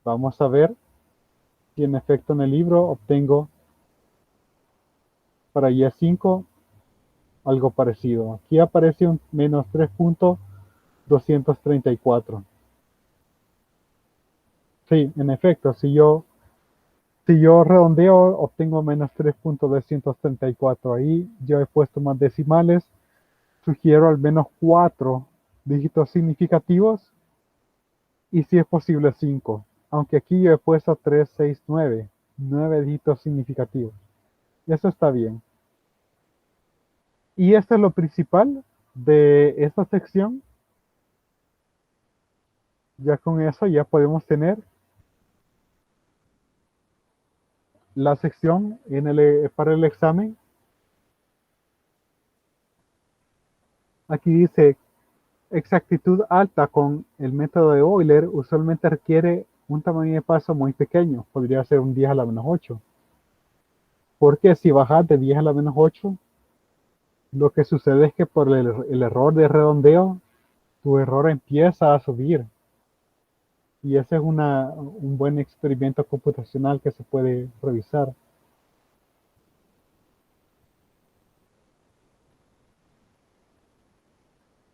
Vamos a ver si en efecto en el libro obtengo para Y5 algo parecido. Aquí aparece un menos 3.234. Sí, en efecto, si yo redondeo, obtengo menos 3.234. Ahí yo he puesto más decimales. Sugiero al menos 4 dígitos significativos y si es posible 5. Aunque aquí yo he puesto 3, 6, 9. 9 dígitos significativos. Eso está bien. Y esto es lo principal de esta sección. Ya con eso ya podemos tener la sección para el examen. Aquí dice exactitud alta con el método de Euler usualmente requiere un tamaño de paso muy pequeño. Podría ser un 10 a la menos 8. Porque si bajas de 10 a la menos 8, lo que sucede es que por el error de redondeo, tu error empieza a subir. Y ese es un buen experimento computacional que se puede revisar.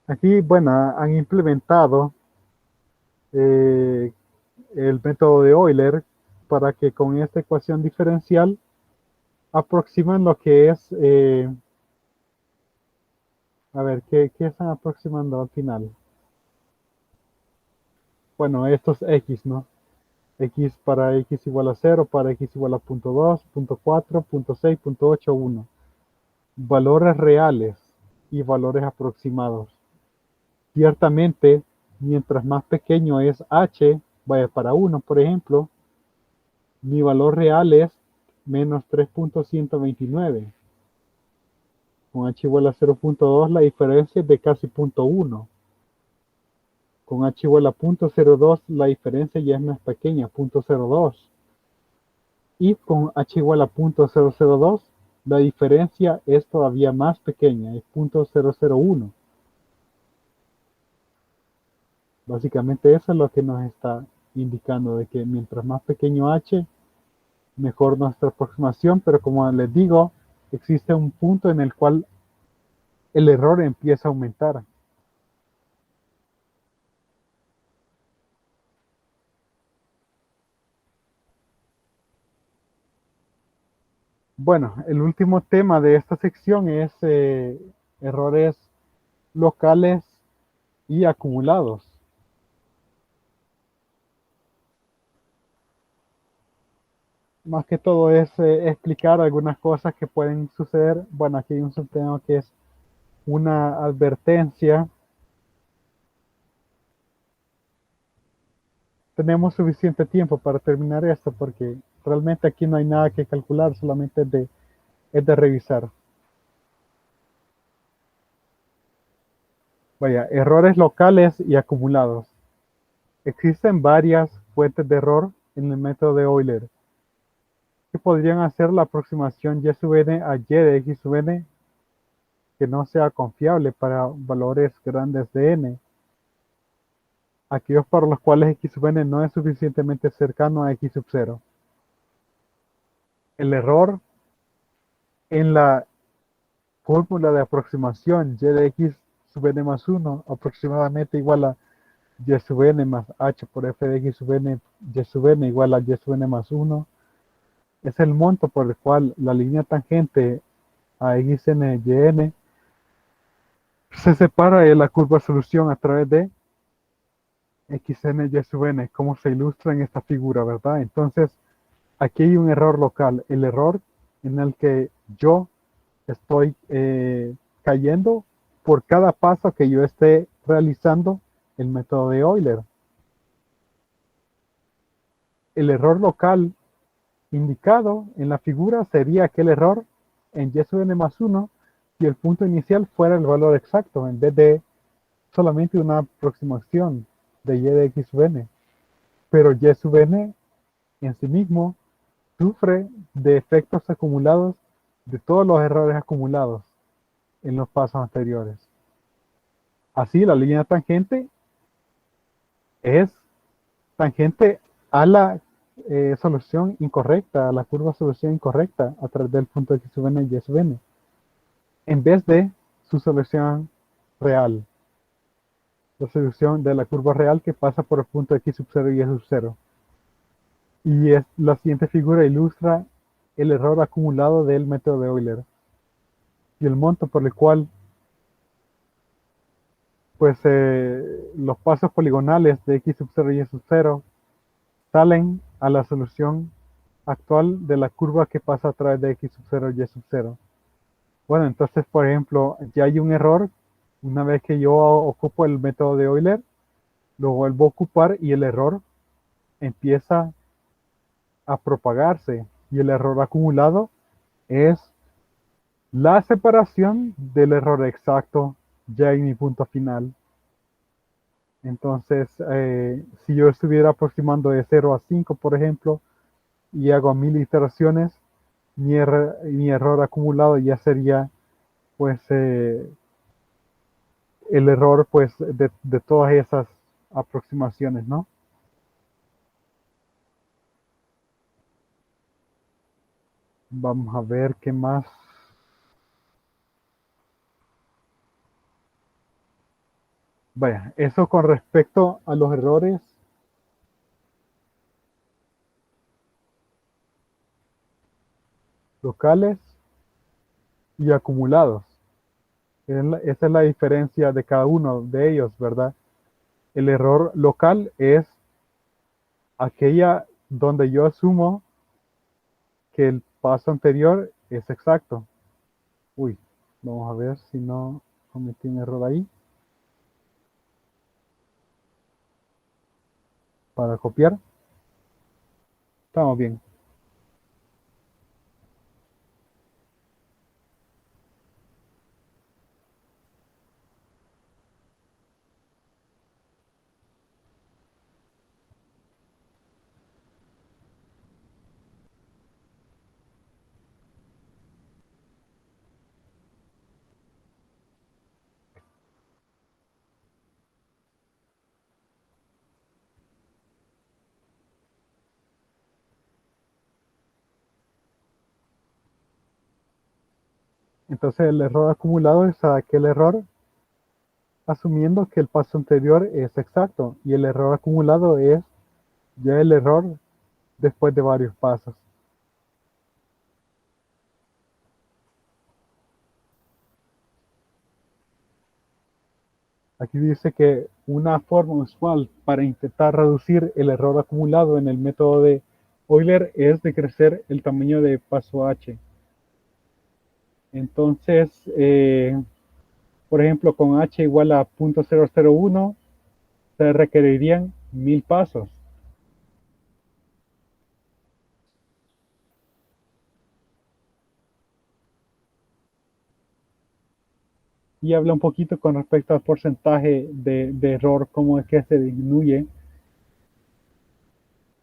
Aquí, bueno, han implementado eh, el método de Euler para que con esta ecuación diferencial aproximen lo que es, a ver, ¿qué están aproximando al final? Bueno, estos x, ¿no? X para x igual a 0, para x igual a 0.2, 0.4, 0.6, 0.8, 1. Valores reales y valores aproximados. Ciertamente, mientras más pequeño es h, vaya para 1, por ejemplo, mi valor real es menos 3.129. Con h igual a 0.2 la diferencia es de casi 0.1. Con h igual a 0.02 la diferencia ya es más pequeña, 0.02. Y con h igual a 0.002 la diferencia es todavía más pequeña, es 0.001. Básicamente eso es lo que nos está indicando, de que mientras más pequeño h, mejor nuestra aproximación, pero como les digo, existe un punto en el cual el error empieza a aumentar. Bueno, el último tema de esta sección es errores locales y acumulados. Más que todo es explicar algunas cosas que pueden suceder. Bueno, aquí hay un subtema que es una advertencia. Tenemos suficiente tiempo para terminar esto porque realmente aquí no hay nada que calcular, solamente es de revisar. Vaya, errores locales y acumulados. Existen varias fuentes de error en el método de Euler que podrían hacer la aproximación y sub n a y de x sub n que no sea confiable para valores grandes de n. Aquellos para los cuales x sub n no es suficientemente cercano a x sub 0. El error en la fórmula de aproximación y de x sub n más 1 aproximadamente igual a y sub n más h por f de x sub n, y sub n igual a y sub n más 1, es el monto por el cual la línea tangente a xn y n se separa de la curva solución a través de xn y sub n, como se ilustra en esta figura, ¿verdad? Entonces, aquí hay un error local, el error en el que yo estoy cayendo por cada paso que yo esté realizando el método de Euler. El error local indicado en la figura sería aquel error en y sub n más 1 si el punto inicial fuera el valor exacto en vez de solamente una aproximación de y de x sub n. Pero y sub n en sí mismo sufre de efectos acumulados de todos los errores acumulados en los pasos anteriores. Así, la línea tangente es tangente a la solución incorrecta, a la curva solución incorrecta a través del punto x sub n y y sub n, en vez de su solución real, la solución de la curva real que pasa por el punto x sub 0 y y sub 0. Y la siguiente figura ilustra el error acumulado del método de Euler y el monto por el cual pues los pasos poligonales de x sub 0 y y sub 0 salen a la solución actual de la curva que pasa a través de x sub 0 y y sub 0. Bueno, entonces, por ejemplo, ya hay un error. Una vez que yo ocupo el método de Euler, lo vuelvo a ocupar y el error empieza a propagarse. Y el error acumulado es la separación del error exacto ya en mi punto final. Entonces, si yo estuviera aproximando de 0 a 5, por ejemplo, y hago 1000 iteraciones, mi error acumulado ya sería pues el error pues de todas esas aproximaciones, ¿no? Vamos a ver qué más. Vaya, eso con respecto a los errores locales y acumulados. Esa es la diferencia de cada uno de ellos, ¿verdad? El error local es aquella donde yo asumo que el paso anterior es exacto. Uy, vamos a ver si no cometí un error ahí. Para copiar. Estamos bien. Entonces el error acumulado es aquel error asumiendo que el paso anterior es exacto y el error acumulado es ya el error después de varios pasos. Aquí dice que una forma usual para intentar reducir el error acumulado en el método de Euler es decrecer el tamaño de paso h. Entonces, por ejemplo, con h igual a 0.001 se requerirían 1000 pasos. Y habla un poquito con respecto al porcentaje de error, cómo es que se disminuye.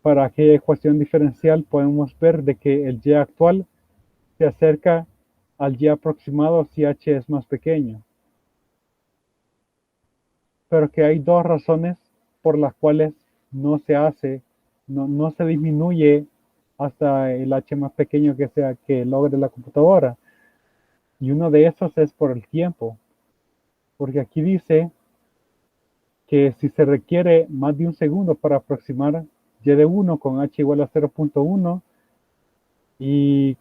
Para aquella ecuación diferencial podemos ver de que el y actual se acerca al y aproximado si h es más pequeño. Pero que hay dos razones por las cuales no se hace, no se disminuye hasta el h más pequeño que sea que logre la computadora. Y uno de esos es por el tiempo. Porque aquí dice que si se requiere más de un segundo para aproximar y de 1 con h igual a 0.1 y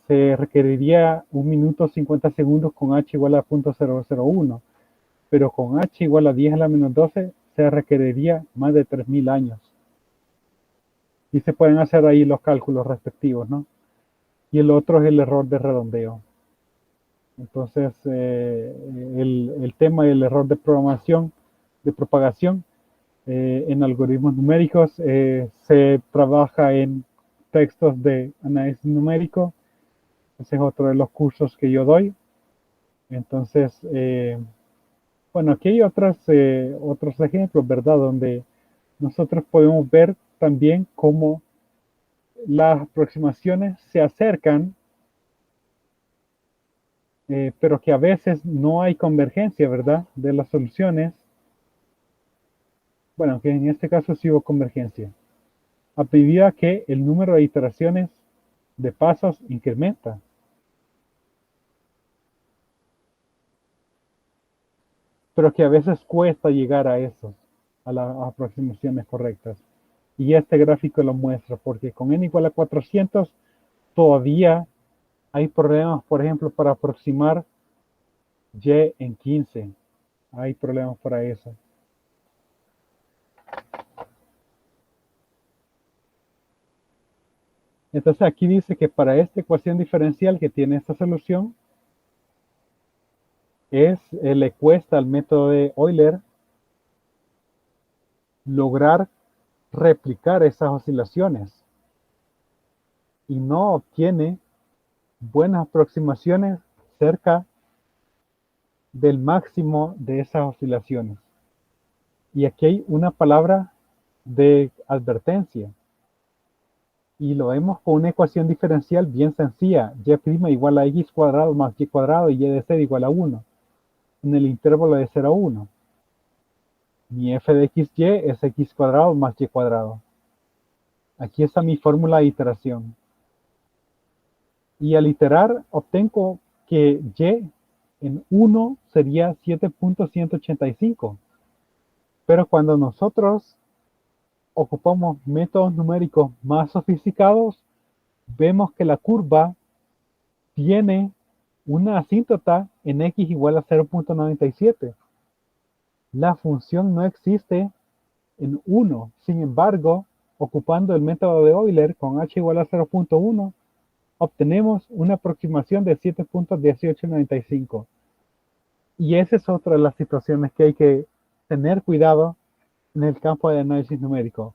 se requeriría 1 minuto 50 segundos con h igual a 0.001, pero con h igual a 10 a la menos 12 se requeriría más de 3000 años. Y se pueden hacer ahí los cálculos respectivos, ¿no? Y el otro es el error de redondeo. Entonces, el tema del error de programación, de propagación, en algoritmos numéricos se trabaja en textos de análisis numérico. Ese es otro de los cursos que yo doy. Entonces, bueno, aquí hay otros ejemplos, ¿verdad? Donde nosotros podemos ver también cómo las aproximaciones se acercan, pero que a veces no hay convergencia, ¿verdad? De las soluciones. Bueno, que en este caso sí hubo convergencia. A medida que el número de iteraciones de pasos incrementa. Pero que a veces cuesta llegar a eso, a las aproximaciones correctas. Y este gráfico lo muestra, porque con n igual a 400 todavía hay problemas, por ejemplo, para aproximar y en 15. Hay problemas para eso. Entonces aquí dice que para esta ecuación diferencial que tiene esta solución, le cuesta al método de Euler lograr replicar esas oscilaciones y no obtiene buenas aproximaciones cerca del máximo de esas oscilaciones. Y aquí hay una palabra de advertencia. Y lo vemos con una ecuación diferencial bien sencilla. Y' igual a x cuadrado más y cuadrado y y de z igual a 1. En el intervalo de 0 a 1. Mi f de xy es x cuadrado más y cuadrado. Aquí está mi fórmula de iteración. Y al iterar obtengo que y en 1 sería 7.185. Pero cuando nosotros ocupamos métodos numéricos más sofisticados, vemos que la curva tiene una asíntota en x igual a 0.97. La función no existe en 1. Sin embargo, ocupando el método de Euler con h igual a 0.1, obtenemos una aproximación de 7.1895. Y esa es otra de las situaciones que hay que tener cuidado en el campo de análisis numérico.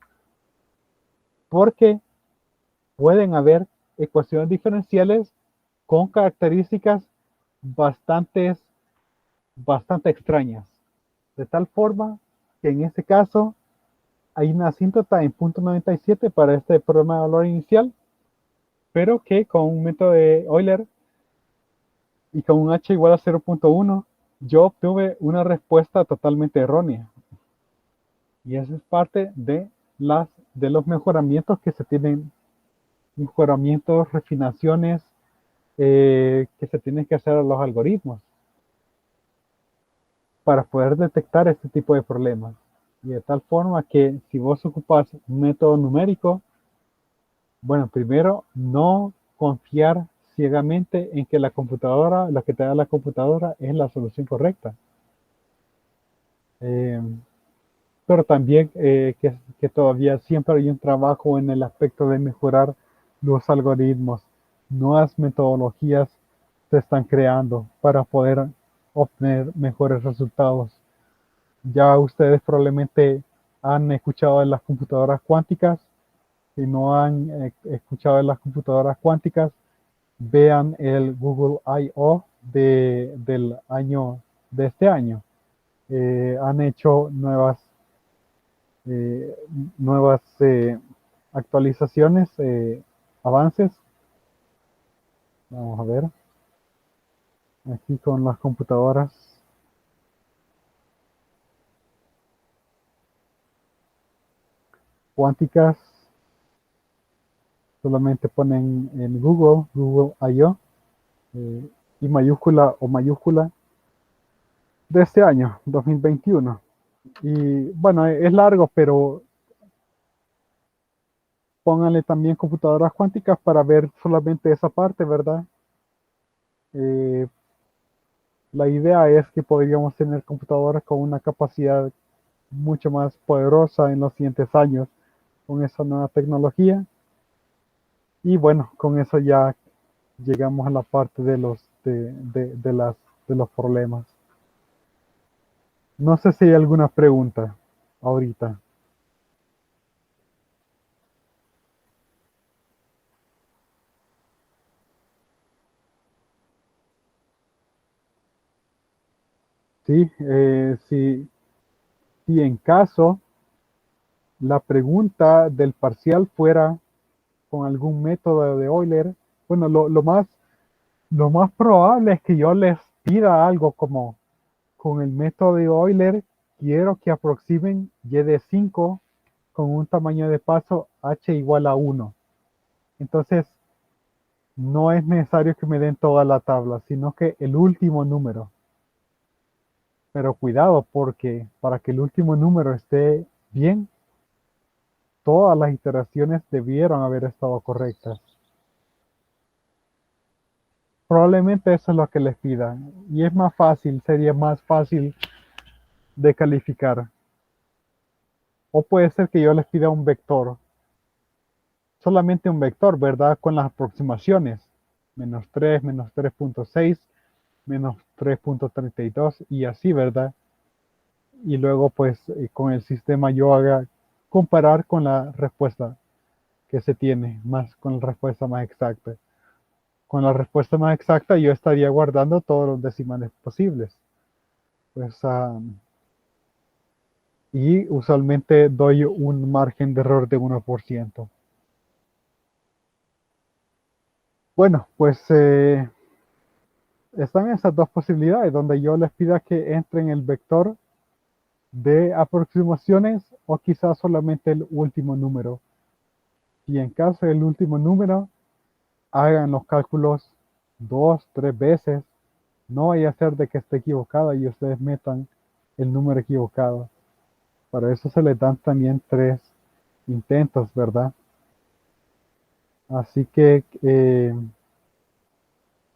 Porque pueden haber ecuaciones diferenciales con características bastante extrañas. De tal forma que en este caso hay una asíntota en 0.97 para este problema de valor inicial, pero que con un método de Euler y con un h igual a 0.1, yo obtuve una respuesta totalmente errónea. Y eso es parte de los mejoramientos que se tienen, mejoramientos, refinaciones que se tienen que hacer a los algoritmos para poder detectar este tipo de problemas. Y de tal forma que si vos ocupas un método numérico, bueno, primero, no confiar ciegamente en que la computadora, lo que te da la computadora es la solución correcta. Pero también que todavía siempre hay un trabajo en el aspecto de mejorar los algoritmos. Nuevas metodologías se están creando para poder obtener mejores resultados. Ya ustedes probablemente han escuchado de las computadoras cuánticas. Si no han escuchado de las computadoras cuánticas, vean el Google I.O. del año, de este año. Han hecho nuevas actualizaciones, avances. Vamos a ver. Aquí con las computadoras. Cuánticas. Solamente ponen en Google I.O. Y mayúscula o mayúscula de este año, 2021. Y bueno, es largo, pero pónganle también computadoras cuánticas para ver solamente esa parte, ¿verdad? La idea es que podríamos tener computadoras con una capacidad mucho más poderosa en los siguientes años con esa nueva tecnología. Y bueno, con eso ya llegamos a la parte de los problemas. No sé si hay alguna pregunta ahorita. Sí, si en caso la pregunta del parcial fuera con algún método de Euler, bueno, lo más probable es que yo les pida algo como con el método de Euler, quiero que aproximen y de 5 con un tamaño de paso h igual a 1. Entonces, no es necesario que me den toda la tabla, sino que el último número. Pero cuidado, porque para que el último número esté bien, todas las iteraciones debieron haber estado correctas. Probablemente eso es lo que les pidan. Y es más fácil, sería más fácil de calificar. O puede ser que yo les pida un vector. solamente un vector, ¿verdad? Con las aproximaciones. -3, -3.6, -3.32 y así, ¿verdad? Y luego, pues, con el sistema yo haga comparar con la respuesta que se tiene, más con la respuesta más exacta. Con la respuesta más exacta yo estaría guardando todos los decimales posibles. Pues, y usualmente doy un margen de error de 1%. Bueno, pues están esas dos posibilidades donde yo les pida que entren el vector de aproximaciones o quizás solamente el último número. Y en caso del último número, hagan los cálculos 2, 3 veces. No vaya a ser de que esté equivocada y ustedes metan el número equivocado. Para eso se les dan también 3 intentos, ¿verdad? Así que,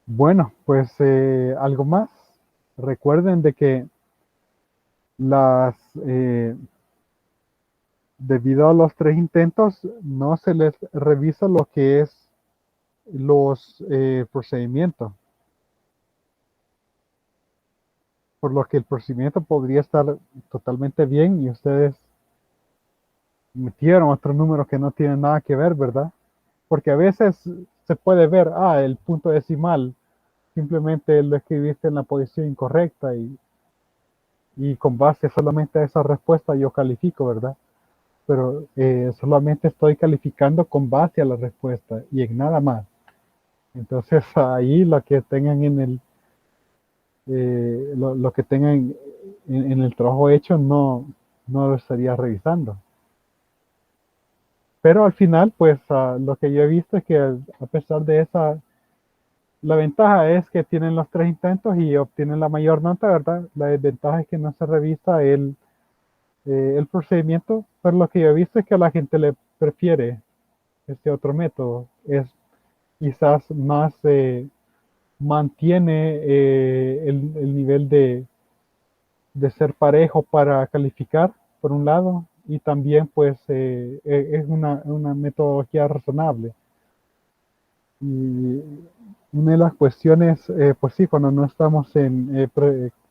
bueno, pues algo más. Recuerden de que las, debido a los 3 intentos, no se les revisa lo que es los procedimientos. Por lo que el procedimiento podría estar totalmente bien y ustedes metieron otro número que no tiene nada que ver, ¿verdad? Porque a veces se puede ver, el punto decimal, simplemente lo escribiste en la posición incorrecta y con base solamente a esa respuesta yo califico, ¿verdad? Pero solamente estoy calificando con base a la respuesta y en nada más. Entonces ahí lo que tengan en el, lo que tengan en el trabajo hecho no lo estaría revisando. Pero al final, pues lo que yo he visto es que a pesar de esa, la ventaja es que tienen los 3 intentos y obtienen la mayor nota, ¿verdad? La desventaja es que no se revisa el procedimiento, pero lo que yo he visto es que a la gente le prefiere este otro método. Es quizás más, mantiene el nivel de ser parejo para calificar, por un lado, y también pues es una metodología razonable. Y una de las cuestiones, pues sí, cuando no estamos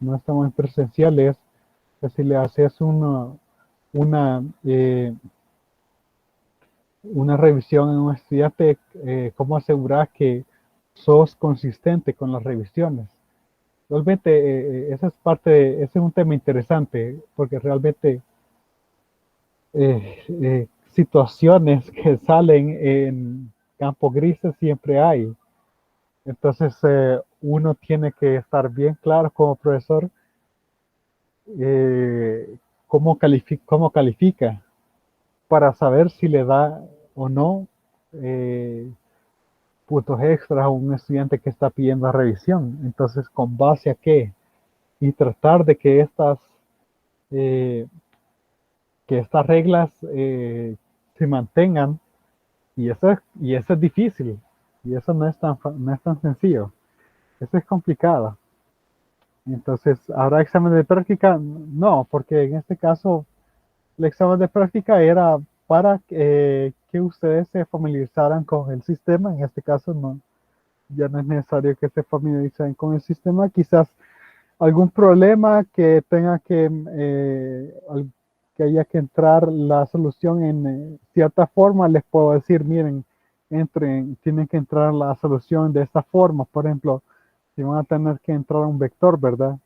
no estamos en presenciales, pues si le haces una, eh, una revisión en un estudiante, ¿cómo asegurar que sos consistente con las revisiones? Realmente esa es ese es un tema interesante, porque realmente situaciones que salen en campo grises siempre hay. Entonces uno tiene que estar bien claro como profesor cómo califica para saber si le da o no eh, puntos extras a un estudiante que está pidiendo revisión. Entonces, ¿con base a qué? Y tratar de eh, que estas reglas se mantengan. Y eso es difícil. Y eso no es tan sencillo. Eso es complicado. Entonces, ¿habrá examen de práctica? No, porque en este caso el examen de práctica era para que ustedes se familiarizaran con el sistema. En este caso no, ya no es necesario que se familiaricen con el sistema. Quizás algún problema que tenga que haya que entrar la solución en cierta forma, les puedo decir, miren, tienen que entrar la solución de esta forma. Por ejemplo, si van a tener que entrar a un vector, ¿verdad?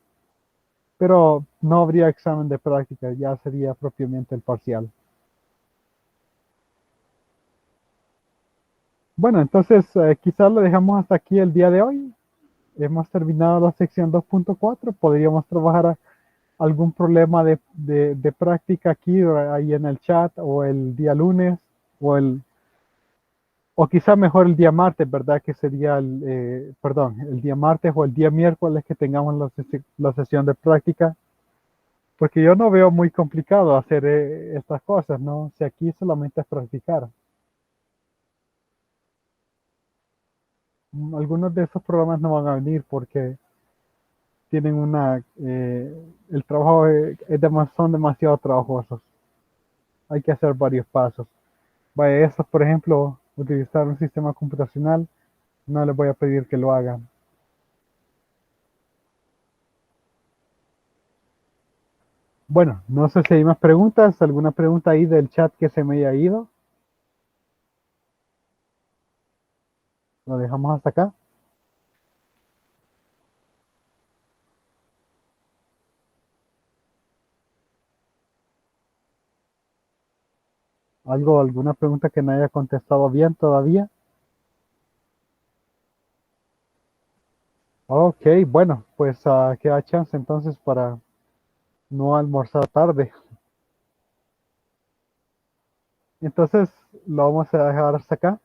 Pero no habría examen de práctica, ya sería propiamente el parcial. Bueno, entonces quizás lo dejamos hasta aquí el día de hoy. Hemos terminado la sección 2.4. Podríamos trabajar algún problema de práctica aquí ahí en el chat o el día lunes o quizá mejor el día martes, ¿verdad? Que sería perdón, el día martes o el día miércoles que tengamos la sesión de práctica. Porque yo no veo muy complicado hacer estas cosas, ¿no? Si aquí solamente es practicar. Algunos de esos programas no van a venir porque tienen el trabajo son demasiado trabajosos. Hay que hacer varios pasos. Vaya, esos, por ejemplo, utilizar un sistema computacional, no les voy a pedir que lo hagan. Bueno, no sé si hay más preguntas, alguna pregunta ahí del chat que se me haya ido. Lo dejamos hasta acá. ¿Alguna pregunta que no haya contestado bien todavía? Ok, bueno, pues queda chance entonces para no almorzar tarde. Entonces lo vamos a dejar hasta acá.